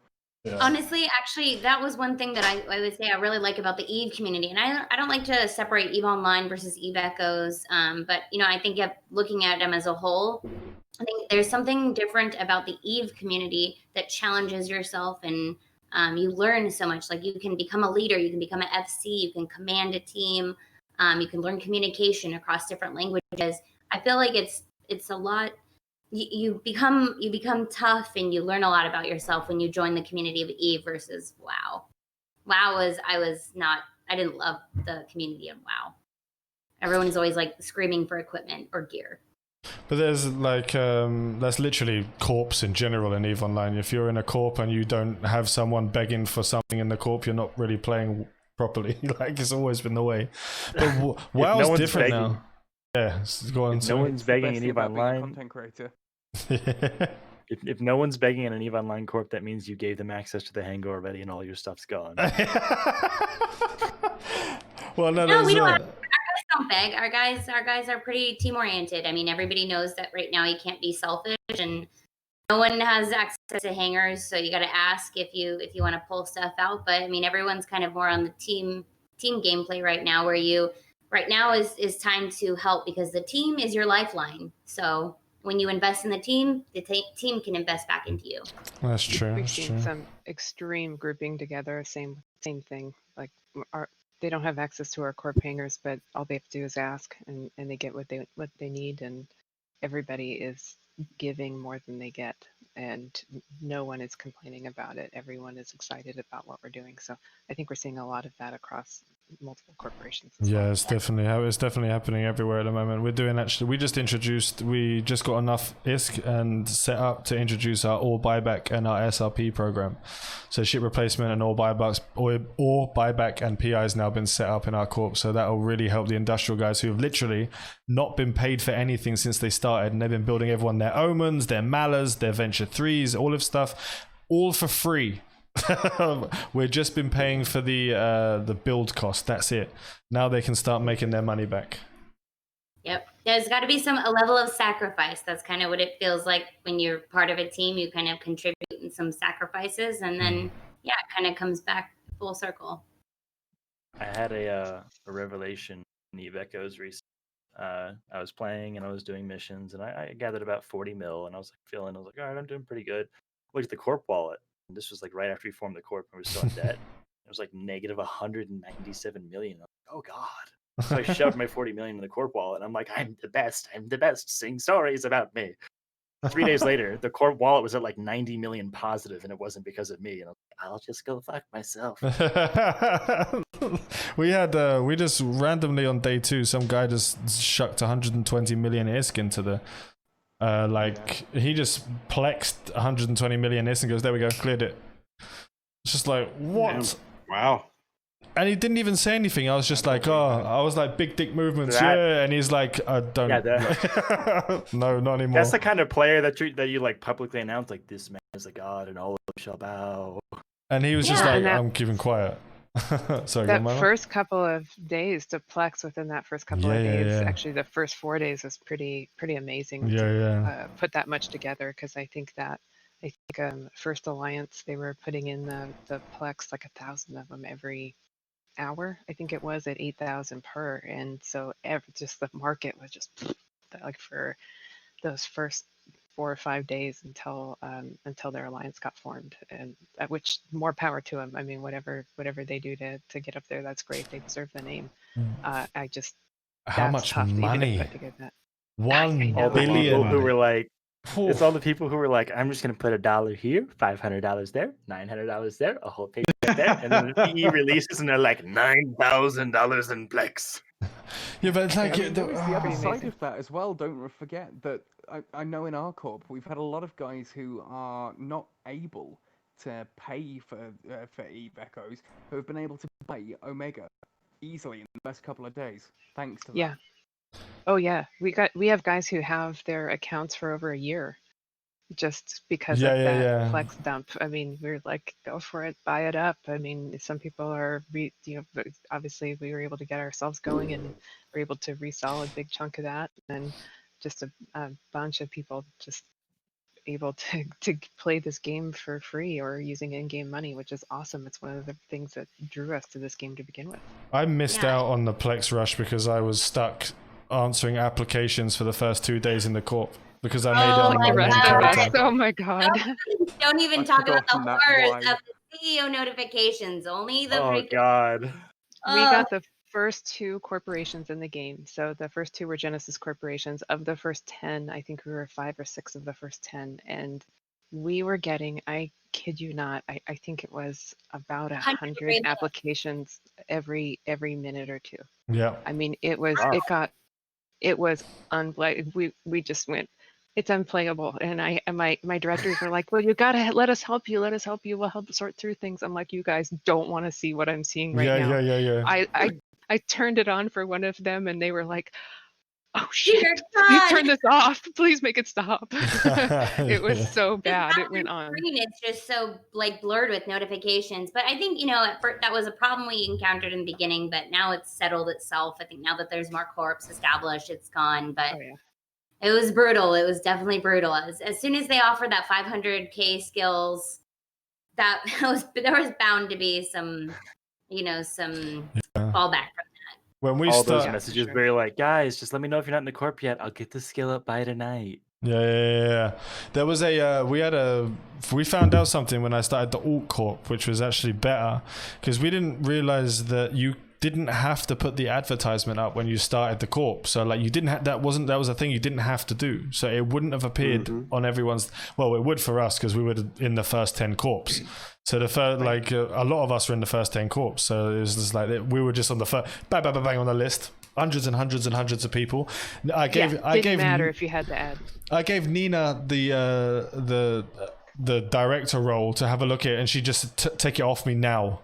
Yeah. honestly, actually, that was one thing that I would say I really like about the Eve community, and I don't like to separate Eve Online versus Eve Echoes, but you know, I think looking at them as a whole, I think there's something different about the Eve community that challenges yourself, and you learn so much. Like, you can become a leader, you can become an FC, you can command a team, you can learn communication across different languages. I feel like it's a lot. You become tough, and you learn a lot about yourself when you join the community of Eve versus WoW. I didn't love the community of WoW. Everyone's always like screaming for equipment or gear. But there's like that's literally corps in general in EVE Online. If you're in a corp and you don't have someone begging for something in the corp, you're not really playing properly. Like, it's always been the way. But WoW's one's different begging- now. Yeah, go on. no sorry. one's It's the begging best in thing EVE about being a Online. content creator. If no one's begging in an EVE Online corp, that means you gave them access to the hangar already and all your stuff's gone. Well, no, No, we there's don't don't beg. Our guys are pretty team oriented. I mean, everybody knows that right now you can't be selfish, and no one has access to hangars, so you got to ask if you want to pull stuff out. But I mean, everyone's kind of more on the team gameplay right now, where right now is time to help, because the team is your lifeline. So when you invest in the team can invest back into you. That's true. We've That's seen true. some extreme grouping together, same thing. Like, they don't have access to our corp hangars, but all they have to do is ask, and they get what they need, and everybody is giving more than they get, and no one is complaining about it. Everyone is excited about what we're doing. So I think we're seeing a lot of that across multiple corporations as Yeah, well. it's definitely happening everywhere at the moment. We just got enough ISK and set up to introduce our all buyback and our SRP program. So ship replacement and all buybacks, or buyback and PI has now been set up in our corp. So that will really help the industrial guys who have literally not been paid for anything since they started, and they've been building everyone their omens, their malas, their venture 3s, all of stuff, all for free. We've just been paying for the build cost. That's it. Now they can start making their money back. Yep. There's got to be a level of sacrifice. That's kind of what it feels like when you're part of a team. You kind of contribute in some sacrifices, and then it kind of comes back full circle. I had a revelation in EVE Echoes recently. I was playing and I was doing missions, and I gathered about 40 mil, and I was like, all right, I'm doing pretty good. Looked at the corp wallet, and this was like right after we formed the corp and we were still in debt. It was like negative 197 million. Like, oh God. So I shoved my 40 million in the corp wallet, and I'm like, I'm the best. Sing stories about me. 3 days later, the corp wallet was at like 90 million positive, and it wasn't because of me. And I was like, I'll just go fuck myself. We just randomly on day 2, some guy just shucked 120 million ISK into the he just plexed 120 million ISK and goes, there we go, cleared it. It's just like, what? Wow. And he didn't even say anything. I was just like, I was like, big dick movements, That- yeah. And he's like, I don't. Yeah, no, not anymore. That's the kind of player that you like publicly announce, like, this man is a god and all of them shall bow. And he was just Yeah. like, And that- I'm keeping quiet. Sorry, That go on, Milo. first couple of days to plex within that first couple of Yeah, days, yeah. actually the first 4 days was pretty amazing Yeah, to yeah. put that much together, because I think First Alliance, they were putting in the plex like 1,000 of them every hour, I think it was, at 8,000 per, and so just the market was just like for those first 4 or 5 days until their alliance got formed, and which more power to them. I mean, whatever they do to get up there, that's great. They deserve the name. I just How that's much tough even to money? put together that. I 1 know. All the people who billion. were like, Phew. it's all the people who were like, I'm just gonna put $1 here, $500 there, $900 there, a whole page there, and then the PE releases and they're like $9,000 in Plex. Yeah, but it's like I mean, there is the other Pretty side amazing. of that as well. Don't forget that I know in our corp we've had a lot of guys who are not able to pay for Eve Echoes who have been able to buy Omega easily in the first couple of days thanks to that. Yeah. Oh yeah, we have guys who have their accounts for over a year, just because of that Plex dump. I mean, we're like, go for it, buy it up. I mean, some people are, but obviously we were able to get ourselves going and we're able to resell a big chunk of that, and just a bunch of people just able to play this game for free or using in-game money, which is awesome. It's one of the things that drew us to this game to begin with. I missed Yeah. out on the Plex rush because I was stuck answering applications for the first 2 days in the corp because I made it Oh on my my main God. character. Oh my god. Don't even I've talk about the forgotten that horrors why. of the CEO notifications. Only the Oh freaking. God. We got the first 2 corporations in the game. So the first 2 were Genesis corporations. Of the first 10, I think we were 5 or 6 of the first 10. And we were getting, I kid you not, I think it was about 100 emails. applications every minute or 2. Yeah. I mean, it was we just went, it's unplayable. And my directors were like, well, you gotta let us help you, we'll help sort through things. I'm like, you guys don't want to see what I'm seeing right now. Yeah. I turned it on for one of them and they were like, oh shit, Dear please God. turn this off, please make it stop. It was so bad. It went on. Screen, it's just so like blurred with notifications. But I think, at first that was a problem we encountered in the beginning, but now it's settled itself. I think now that there's more corps established, it's gone. But Oh, yeah. it was brutal. It was definitely brutal. As soon as they offered that 500k skills, there was bound to be some fallback from When we All start, those messages where you're like, guys, just let me know if you're not in the corp yet. I'll get the skill up by tonight. Yeah. There was we found out something when I started the alt corp, which was actually better because we didn't realize that you didn't have to put the advertisement up when you started the corp. So like you didn't that was a thing you didn't have to do. So it wouldn't have appeared on everyone's. Well, it would for us because we were in the first 10 corps. So the first, like a lot of us were in the first 10 corps. So it was just like we were just on the first bang on the list. Hundreds and hundreds and hundreds of people. I gave matter if you had the ad. I gave Nina the director role to have a look at it, and she just take it off me now.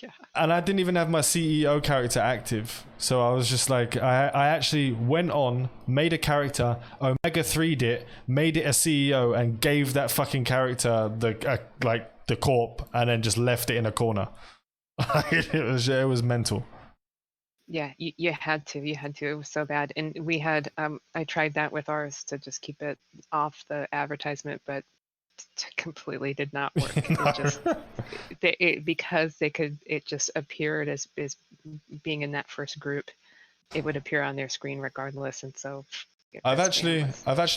Yeah. And I didn't even have my CEO character active, so I was just like, I actually went on, made a character, Omega 3'd it, made it a CEO, and gave that fucking character the corp, and then just left it in a corner. It was mental. Yeah, you had to. It was so bad. And we had, I tried that with ours to just keep it off the advertisement, but completely did not work. It just, because it just appeared as being in that first group, it would appear on their screen regardless. And so I've actually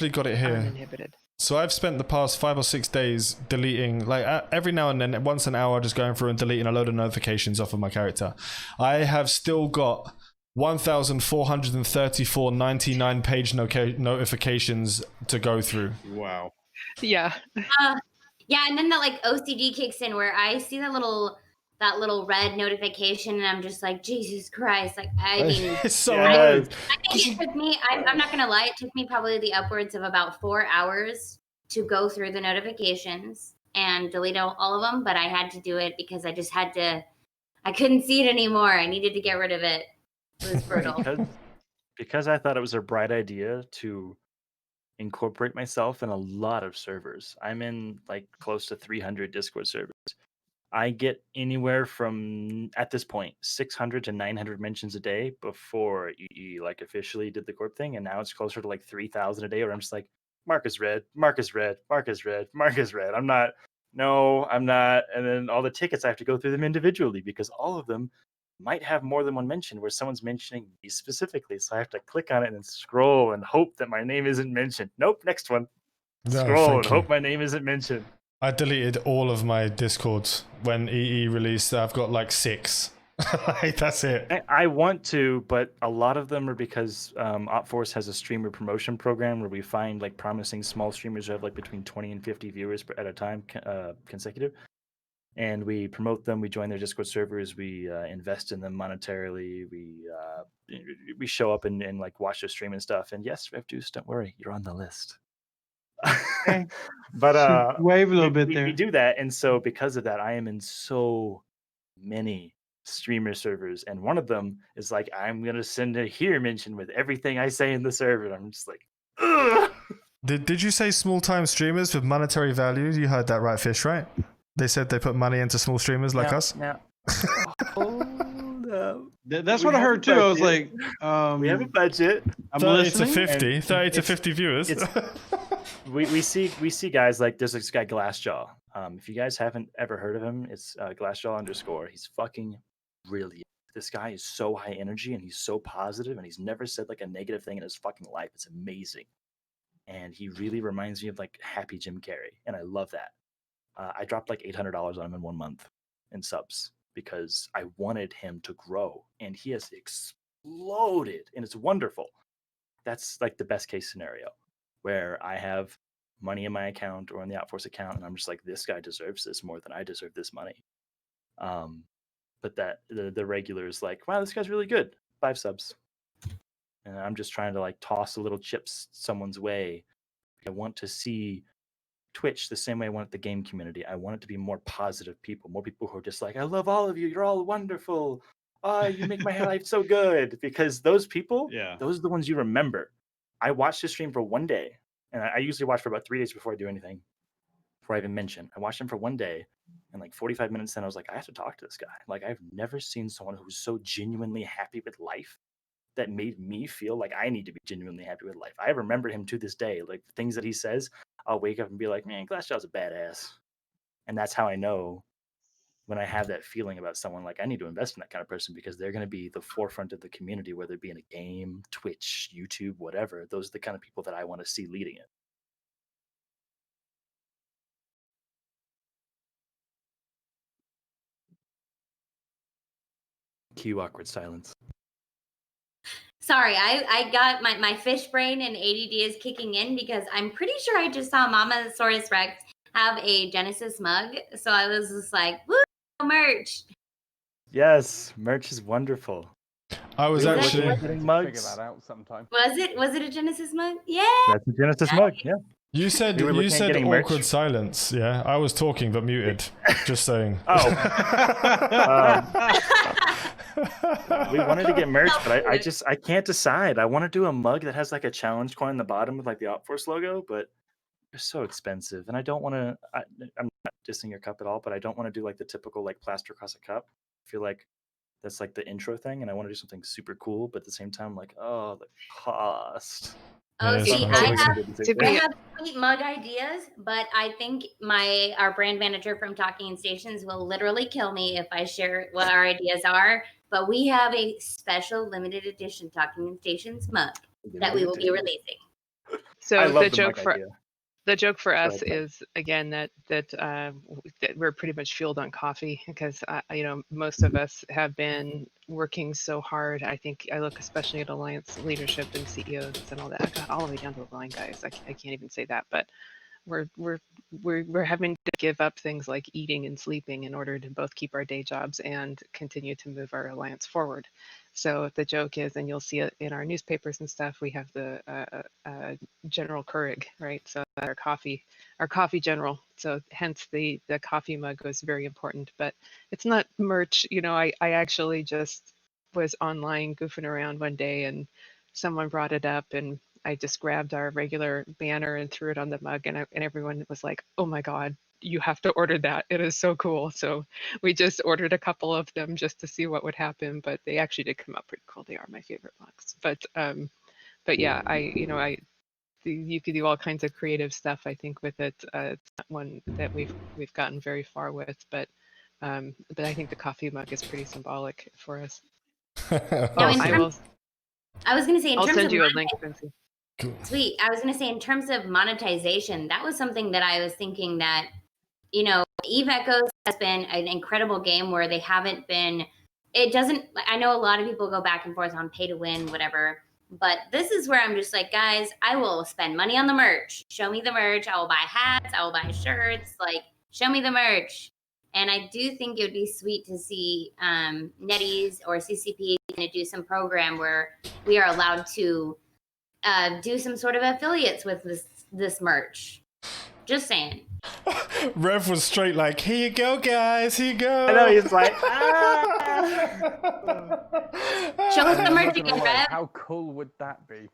got it here. Uninhibited. So I've spent the past 5 or 6 days deleting, like every now and then, once an hour, just going through and deleting a load of notifications off of my character. I have still got 1,434 99-page notifications to go through. Wow. Yeah. Yeah, and then that OCD kicks in where I see that little red notification and I'm just like, Jesus Christ. Like, I mean, it's so annoying. I think it took me, I'm not going to lie, it took me probably the upwards of about 4 hours to go through the notifications and delete all of them. But I had to do it because I just had to, I couldn't see it anymore. I needed to get rid of it. It was brutal. because I thought it was a bright idea to incorporate myself in a lot of servers. I'm in close to 300 Discord servers. I get anywhere from, at this point, 600 to 900 mentions a day before EE officially did the corp thing, and now it's closer to 3,000 a day where I'm just like, Mark is red, Mark is red, Mark is red, Mark is red. I'm not no, I'm not. And then all the tickets, I have to go through them individually because all of them might have more than one mention where someone's mentioning me specifically. So I have to click on it and scroll and hope that my name isn't mentioned. Nope, next one. No, Scroll and thank you. hope my name isn't mentioned. I deleted all of my Discords when EE released. I've got like 6. Like, that's it. I want to, but a lot of them are because OP4S has a streamer promotion program where we find like promising small streamers who have like between 20 and 50 viewers at a time consecutive. And we promote them. We join their Discord servers. We invest in them monetarily. We show up and like watch their stream and stuff. And yes, Rev2, don't worry, you're on the list. Okay. But Wave a little bit we there. do that, and so because of that, I am in so many streamer servers, and one of them is like, I'm gonna send a here mention with everything I say in the server. And I'm just like, ugh. Did you say small time streamers with monetary value? You heard that right, Fish, right? They said they put money into small streamers like us? Now, hold up. That's We what I have a heard too. I was like, budget. We have a budget. I'm 30 listening. to 50. and 30 to it's- 50 viewers. We see guys like there's this guy Glassjaw. If you guys haven't ever heard of him, it's Glassjaw_. He's fucking brilliant. This guy is so high energy and he's so positive and he's never said like a negative thing in his fucking life. It's amazing. And he really reminds me of like happy Jim Carrey, and I love that. I dropped like $800 on him in 1 month in subs because I wanted him to grow, and he has exploded, and it's wonderful. That's like the best case scenario where I have money in my account or in the OP4S account, and I'm just like, this guy deserves this more than I deserve this money. But that the regular is like, wow, this guy's really good. 5 subs. And I'm just trying to like toss a little chips someone's way. I want to see Twitch the same way I want the game community. I want it to be more positive people, more people who are just like, I love all of you. You're all wonderful. You make my life so good. Because those people, those are the ones you remember. I watched the stream for 1 day, and I usually watch for about 3 days before I do anything, before I even mention. I watched him for 1 day, and like 45 minutes in, I was like, I have to talk to this guy. Like, I've never seen someone who's so genuinely happy with life that made me feel like I need to be genuinely happy with life. I remember him to this day. Like, the things that he says, I'll wake up and be like, man, Glassjaw's a badass. And that's how I know when I have that feeling about someone, like, I need to invest in that kind of person because they're going to be the forefront of the community, whether it be in a game, Twitch, YouTube, whatever. Those are the kind of people that I want to see leading it. Cue awkward silence. Sorry, I got my fish brain and ADD is kicking in because I'm pretty sure I just saw Mamasaurus Rex have a Genesis mug. So I was just like, woo, merch. Yes, merch is wonderful. I was Is that actually. what- Figure mugs. that out sometime. Was it a Genesis mug? Yeah. That's a Genesis mug, yeah. You said We were looking at getting merch. awkward silence. Yeah, I was talking but muted. Just saying. Oh. We wanted to get merch, but I can't decide. I want to do a mug that has like a challenge coin in the bottom with like the OP4S logo, but they're so expensive, and I don't want to. I'm not dissing your cup at all, but I don't want to do like the typical like plaster across a cup. I feel like that's like the intro thing, and I want to do something super cool, but at the same time, like, oh, the cost. Oh, Yeah, see, sometimes I it's have I have sweet mug ideas, but I think our brand manager from Talking Stations will literally kill me if I share what our ideas are. But we have a special limited edition Talking Stations mug that we will be releasing. So I love the the joke mug for idea. the joke for Go us ahead, Tom. is again that we're pretty much fueled on coffee because most of us have been working so hard. I think I look especially at Alliance leadership and CEOs and all that. I got all the way down to the line guys. I can't even say that, but we're having to give up things like eating and sleeping in order to both keep our day jobs and continue to move our alliance forward. So the joke is, and you'll see it in our newspapers and stuff, we have the General Keurig, right? So our coffee general. So hence the coffee mug was very important, but it's not merch. I actually just was online goofing around one day and someone brought it up and I just grabbed our regular banner and threw it on the mug, and everyone was like, "Oh my God, you have to order that! It is so cool." So we just ordered a couple of them just to see what would happen, but they actually did come out pretty cool. They are my favorite mugs. But yeah, you could do all kinds of creative stuff, I think, with it. It's not one that we've gotten very far with, but I think the coffee mug is pretty symbolic for us. Now, in I terms- will. I was going to say, in I'll terms send of you a link, Quincy. Sweet. I was going to say, in terms of monetization, that was something that I was thinking that, you know, Eve Echoes has been an incredible game where they haven't been, it doesn't, I know a lot of people go back and forth on pay to win, whatever, but this is where I'm just like, guys, I will spend money on the merch. Show me the merch. I will buy hats. I will buy shirts. Like, show me the merch. And I do think it would be sweet to see NetEase or CCP going to do some program where we are allowed to do some sort of affiliates with this merch. Just saying. Rev was straight like, here you go, guys, here you go. I know, he's like, Show us the I'm merch not gonna again, lie, Rev. how cool would that be?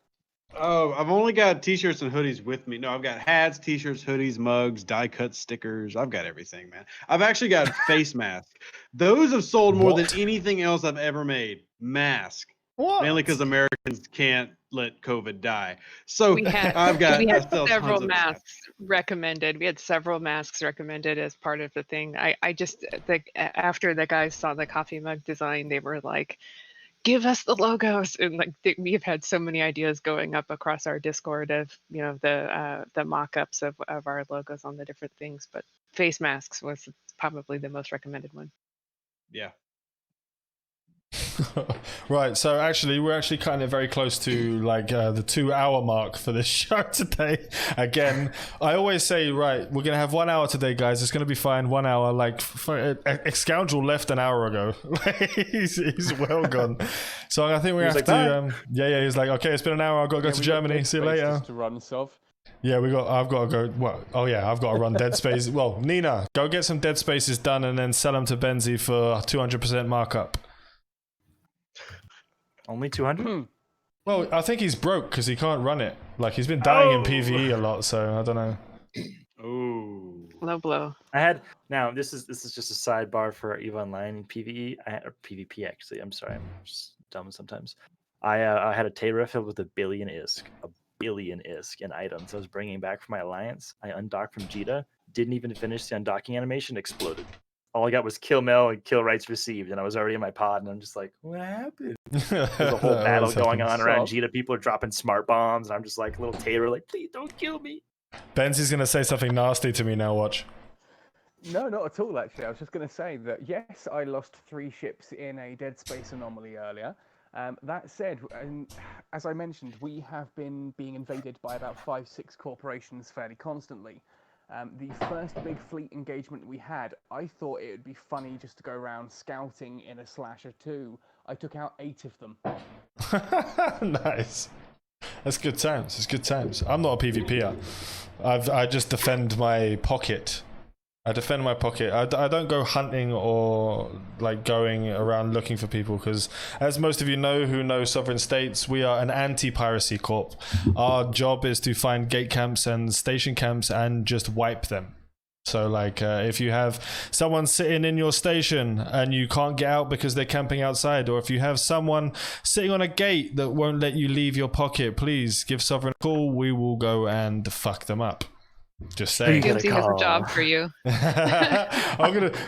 Oh, I've only got t-shirts and hoodies with me. No, I've got hats, t-shirts, hoodies, mugs, die-cut stickers. I've got everything, man. I've actually got face masks. Those have sold more What? than anything else I've ever made. Mask. What? Mainly because Americans can't let COVID die. So We had I had sell several tons of masks recommended. We had several masks recommended as part of the thing. I just after the guys saw the coffee mug design, they were like, "Give us the logos!" And like we've had so many ideas going up across our Discord of the mock-ups of our logos on the different things. But face masks was probably the most recommended one. Yeah. Right, so actually we're actually cutting it very close to like the 2-hour mark for this show today. Again, I always say, right, we're gonna have 1 hour today, guys. It's gonna be fine. 1 hour. Like Scoundrel left an hour ago. he's well gone. So I think we have like, to. Yeah. He's like, okay, it's been an hour. I've got to go to we got Germany. Dead See you Space later. just to run, Sov. Yeah, I've got to go. Well, oh yeah, I've got to run Dead Space. Well, Nina, go get some Dead Spaces done and then sell them to Benzie for 200% markup. only 200? Well, I think he's broke because he can't run it. Like, he's been dying in Oh. PvE a lot, so I don't know. Oh. Low blow. I had now this is just a sidebar for EVE Online and PvE. I had or PvP actually. I'm sorry, I'm just dumb sometimes. I had a Terra filled with 1 billion ISK, 1 billion ISK in items I was bringing back from my alliance. I undocked from Jita, didn't even finish the undocking animation, exploded. All I got was kill mail and kill rights received, and I was already in my pod, and I'm just like, what happened? There's a whole battle going on around Jita. People are dropping smart bombs, and I'm just like, little Taylor, like, please don't kill me. Benzie's going to say something nasty to me now, watch. No, not at all, actually. I was just going to say that, yes, I lost 3 ships in a Dead Space anomaly earlier. That said, as I mentioned, we have been being invaded by about 5-6 corporations fairly constantly. The first big fleet engagement we had, I thought it would be funny just to go around scouting in a slasher 2. I took out 8 of them. Nice. That's good times. It's good times. I'm not a PvPer. I just defend my pocket. I defend my pocket. I don't go hunting or like going around looking for people because, as most of you know who know Sovereign States, we are an anti-piracy corp. Our job is to find gate camps and station camps and just wipe them. So like if you have someone sitting in your station and you can't get out because they're camping outside, or if you have someone sitting on a gate that won't let you leave your pocket, please give Sovereign a call. We will go and fuck them up. Just saying. Guilty has a job for you.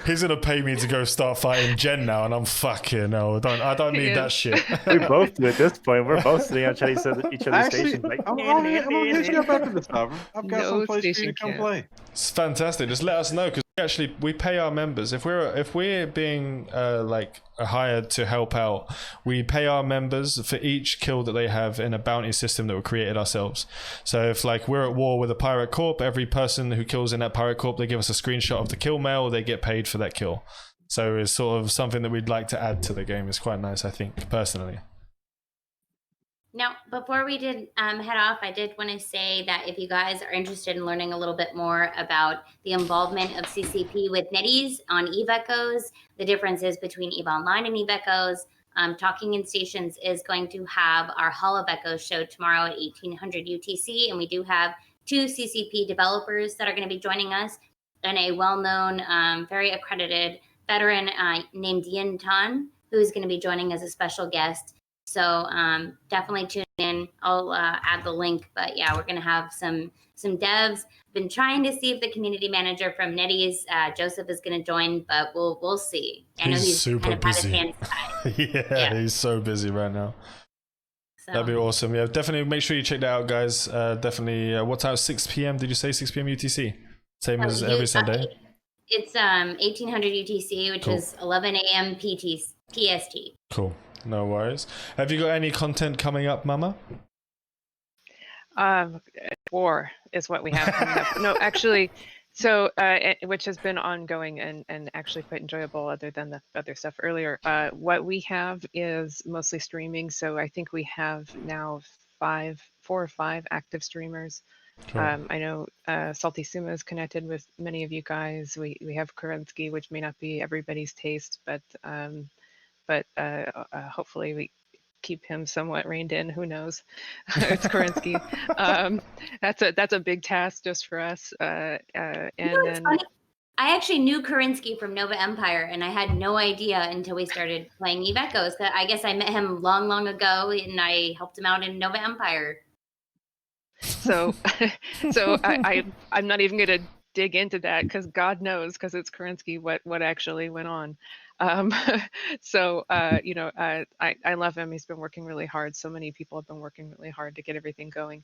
He's gonna pay me to go start fighting Jen now, and I'm fucking no. I don't need that shit. We both do at this point. We're both sitting on each other's Actually, stations. Like, I'm gonna hit you up after this, Sovereign. I've got No some place for you to station come camp. play. It's fantastic. Just let us know because we pay our members. If we're being like hired to help out, we pay our members for each kill that they have in a bounty system that we created ourselves. So if like we're at war with a pirate corp, every person who kills in that pirate corp, they give us a screenshot of the kill mail. They get paid for that kill. So it's sort of something that we'd like to add to the game. It's quite nice, I think, personally. Now, before we did head off, I did want to say that if you guys are interested in learning a little bit more about the involvement of CCP with NetEase on EVE Echoes, the differences between EVE Online and EVE Echoes, Talking in Stations is going to have our Hall of Echoes show tomorrow at 1800 UTC, and we do have 2 CCP developers that are going to be joining us, and a well-known, very accredited veteran named Yin Tan, who is going to be joining as a special guest. So definitely tune in. I'll add the link. But yeah, we're gonna have some devs. Been trying to see if the community manager from NetEase, Joseph, is gonna join, but we'll see. I know he's super kind of had his busy. hands tied. Yeah, he's so busy right now. So That'd be awesome. Yeah, definitely make sure you check that out, guys. Definitely. What time? 6 p.m. Did you say 6 p.m. UTC? Same as every Sunday. It's 1800 UTC, which Cool. is 11 a.m. PST. Cool. No worries. Have you got any content coming up, Mama? War is what we have coming up. No, actually, so which has been ongoing and actually quite enjoyable, other than the other stuff earlier. What we have is mostly streaming. So I think we have now 4 or 5 active streamers. Cool. I know Salty Suma is connected with many of you guys. We have Kerensky, which may not be everybody's taste, but hopefully we keep him somewhat reined in. Who knows? It's Kerensky. That's a big task just for us. And then funny? I actually knew Kerensky from Nova Empire, and I had no idea until we started playing Eve Echoes. I guess I met him long ago, and I helped him out in Nova Empire. So I'm not even going to dig into that, because God knows, because it's Kerensky, what actually went on. I love him. He's been working really hard. So many people have been working really hard to get everything going.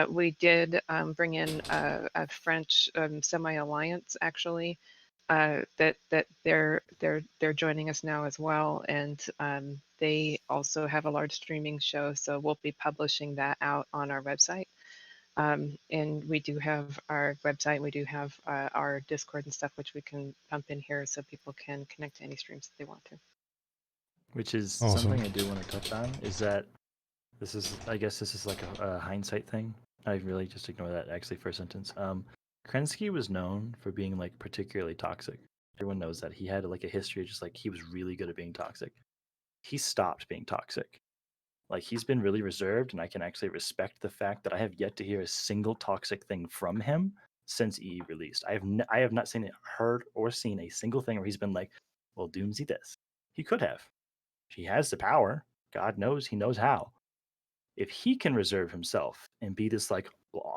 We did bring in a French semi-alliance, actually, that they're joining us now as well, and they also have a large streaming show, so we'll be publishing that out on our website. And we do have our website, we do have our Discord and stuff, which we can pump in here so people can connect to any streams that they want to. Which is Awesome. something I do want to touch on, is that I guess this is like a hindsight thing. I really just ignore that actually for a sentence. Kerensky was known for being like particularly toxic. Everyone knows that. He had like a history of just like, he was really good at being toxic. He stopped being toxic. Like, he's been really reserved, and I can actually respect the fact that I have yet to hear a single toxic thing from him since E released. I have not seen it, heard, or seen a single thing where he's been like, well, Doomsy this. He could have. He has the power. God knows he knows how. If he can reserve himself and be this like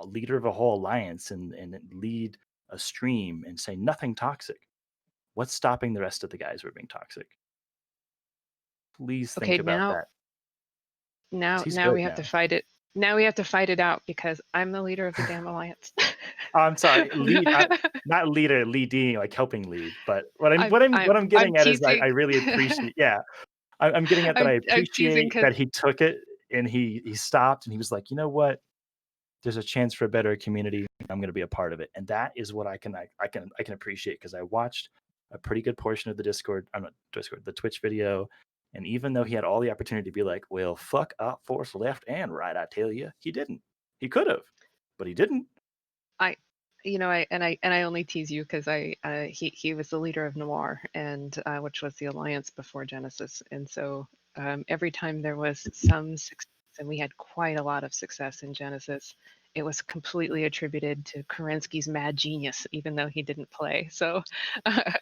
leader of a whole alliance and lead a stream and say nothing toxic, what's stopping the rest of the guys who are being toxic? Please think about that. Now we have to fight it. Now we have to fight it out, because I'm the leader of the damn alliance. I'm sorry, not leader, leading, like helping lead. But what I'm getting at is I really appreciate. Yeah, I'm getting at that. I appreciate that he took it and he stopped and he was like, you know what? There's a chance for a better community. I'm going to be a part of it, and that is what I can appreciate, because I watched a pretty good portion of the the Twitch video. And even though he had all the opportunity to be like, well, fuck OP4S left and right, I tell you, he didn't. He could have, but he didn't. I only tease you because he was the leader of Noir, and which was the alliance before Genesis. And so every time there was some success, and we had quite a lot of success in Genesis, it was completely attributed to Kerensky's mad genius, even though he didn't play. So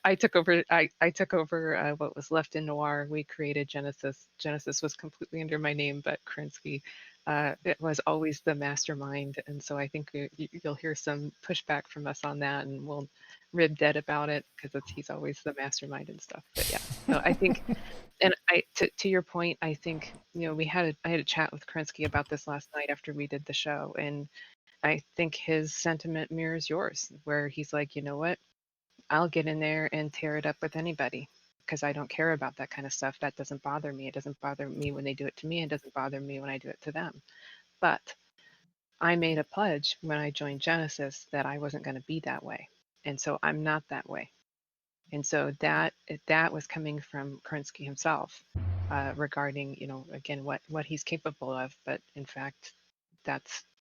I took over. I took over what was left in Noir. We created Genesis. Genesis was completely under my name, but Kerensky it was always the mastermind. And so I think you'll hear some pushback from us on that, and we'll rib dead about it, because he's always the mastermind and stuff. But yeah, no, I think. And to your point, I think, I had a chat with Kerensky about this last night after we did the show, and I think his sentiment mirrors yours, where he's like, you know what, I'll get in there and tear it up with anybody, because I don't care about that kind of stuff. That doesn't bother me. It doesn't bother me when they do it to me. It doesn't bother me when I do it to them. But I made a pledge when I joined Genesis that I wasn't going to be that way, and so I'm not that way. And so that was coming from Kerensky himself, regarding, again, what he's capable of. But in fact,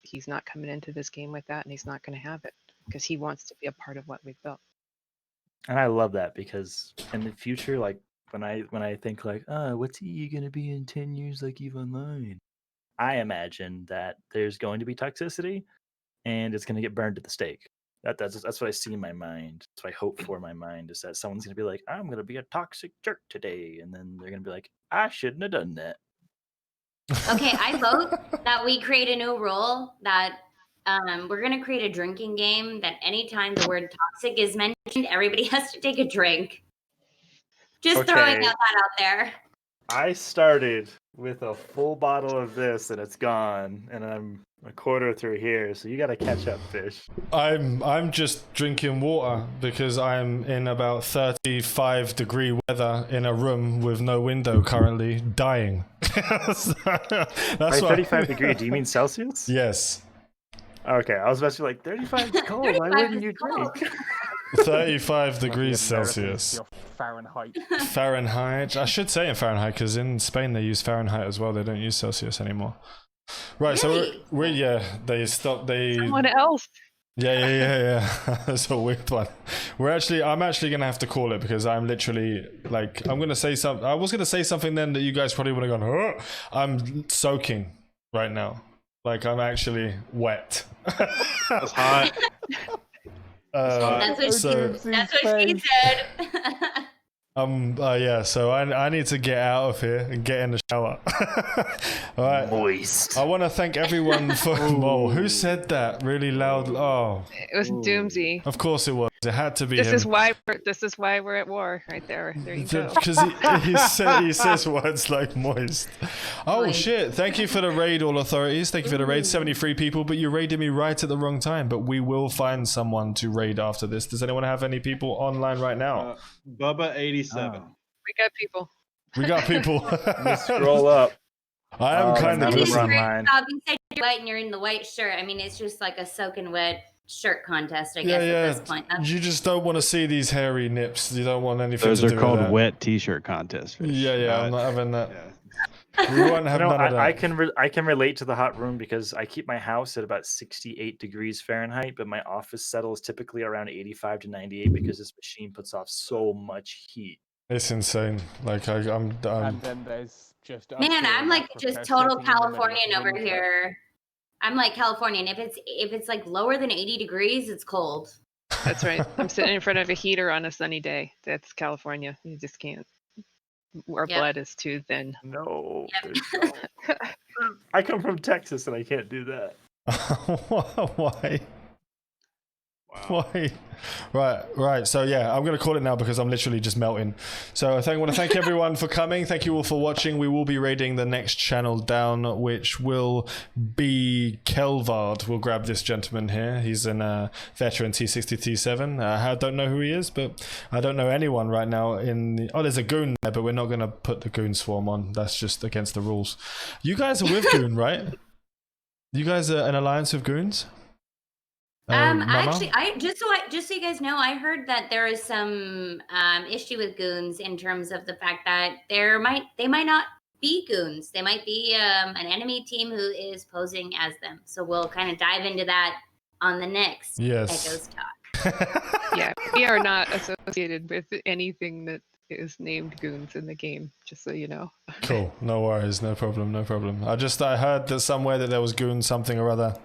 he's not coming into this game with that, and he's not going to have it, because he wants to be a part of what we've built. And I love that, because in the future, like when I think like, what's he going to be in 10 years like EVE Online? I imagine that there's going to be toxicity, and it's going to get burned at the stake. That's what I see in my mind. That's what I hope for in my mind, is that someone's going to be like, I'm going to be a toxic jerk today. And then they're going to be like, I shouldn't have done that. Okay, I vote that we create a new rule that we're going to create a drinking game that anytime the word toxic is mentioned, everybody has to take a drink. Just throwing Okay. that out there. I started with a full bottle of this and it's gone, and I'm a quarter through here, so you got to catch up, Fish. I'm just drinking water because I'm in about 35-degree weather in a room with no window currently, dying. That's By why- 35 degree, do you mean Celsius? Yes. Okay, I was about to be like, 35 is cold. Why 35 wouldn't is you cold. drink? 35 degrees Well, the Americans, Celsius. your Fahrenheit. Fahrenheit. I should say in Fahrenheit because in Spain they use Fahrenheit as well. They don't use Celsius anymore. Right. Really? So we're yeah. They stopped. They Someone else. yeah. That's a weird one. I'm actually gonna have to call it because I'm literally like I'm gonna say something. I was gonna say something then that you guys probably would have gone. Huh? I'm soaking right now. Like I'm actually wet. That's hot. That's what so she said. yeah, so I need to get out of here and get in the shower. All right. Moist. I want to thank everyone for who said that really loud. Oh, It was Doomsy. of course it was. It had to be This him. is why we're at war right there. There you go. Because he says words like moist. Oh Moist. shit! Thank you for the raid, all authorities. Thank you for the raid. 73 people, but you raided me right at the wrong time. But we will find someone to raid after this. Does anyone have any people online right now? Bubba 87. We got people. We got people. Let me scroll up. I am kind of I'm listening. online. You said you're white and you're in the white shirt. I mean, it's just like a soaking wet shirt contest, I guess, at this point. You just don't want to see these hairy nips. You don't want anything Those to are do called with that. wet t-shirt contests. Fish. Yeah, I'm not having that. Yeah. We won't have You know, none of that. I can relate to the hot room because I keep my house at about 68 degrees Fahrenheit, but my office settles typically around 85 to 98 because this machine puts off so much heat. It's insane. Like I'm And then there's just us Man, here I'm in like Africa just sitting total in the middle of Californian over winter. here. I'm like Californian. If it's like lower than 80 degrees, it's cold. That's right. I'm sitting in front of a heater on a sunny day. That's California. You just can't. Our Yep. blood is too thin. No, Yep. there's no. I come from Texas and I can't do that. Why? Wow. Why? Right. So yeah, I'm gonna call it now because I'm literally just melting. So I want to thank everyone for coming. Thank you all for watching. We will be raiding the next channel down, which will be Kelvard. We'll grab this gentleman here. He's a veteran T60 T7. I don't know who he is, but I don't know anyone right now in the... Oh, there's a goon there, but we're not gonna put the goon swarm on. That's just against the rules. You guys are with goon, right? You guys are an alliance with goons? Mama? Actually, just so you guys know, I heard that there is some issue with goons in terms of the fact that they might not be goons. They might be an enemy team who is posing as them. So we'll kind of dive into that on the next Yes. ECHOESTalk. Yeah, we are not associated with anything that is named goons in the game, just so you know. Cool. No worries. No problem. I heard that somewhere that there was goon something or other.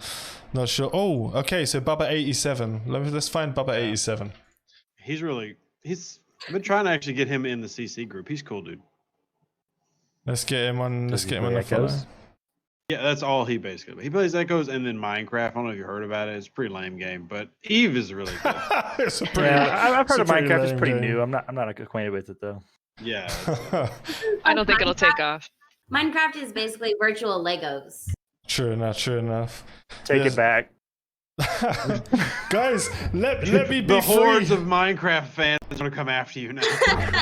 Not sure. Oh, okay. So Bubba 87. Let's find Bubba 87. I've been trying to actually get him in the CC group. He's cool, dude. Let's get him on. Let's Does he get him on play the follow. Echoes? Yeah, that's all he basically. He plays Echoes and then Minecraft. I don't know if you heard about it. It's a pretty lame game, but Eve is really good. It's a pretty, Yeah, I've heard of it's a pretty Minecraft. It's lame pretty game. new. I'm not acquainted with it though. Yeah. I don't think it'll take off. Minecraft is basically virtual Legos. True enough. Take Yes. it back. Guys, let me be The hordes free. of Minecraft fans are gonna come after you now.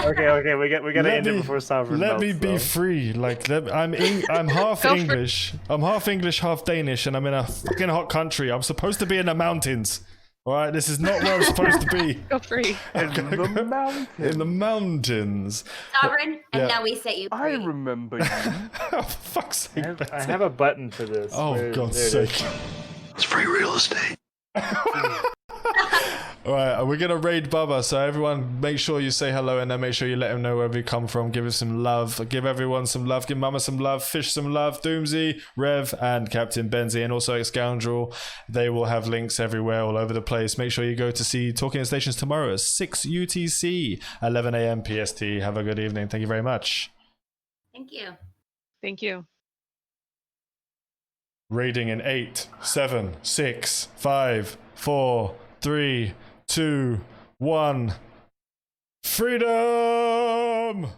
Okay, we gotta Let end it me- before Sovereign Let me melts, be though. free. Like I'm half Go for- English. I'm half English, half Danish, and I'm in a fucking hot country. I'm supposed to be in the mountains. All right, this is not where I'm supposed to be. Go free. In the mountains. In the mountains. Sovereign, and Yeah. now we set you I free. remember you. Oh, for fuck's sake. I have a button for this. Oh, God's there it is. sake. It's free real estate. Alright, we're gonna raid Bubba, so everyone make sure you say hello and then make sure you let him know wherever you come from. Give him some love. Give everyone some love. Give Mama some love. Fish some love. Doomsy, Rev, and Captain Benzie, and also Scoundrel. They will have links everywhere, all over the place. Make sure you go to see Talking Stations tomorrow at 6 UTC, 11 AM PST. Have a good evening. Thank you very much. Thank you. Thank you. Raiding in 8, 7, 6, 5, 4, 3, 2, 1. Freedom!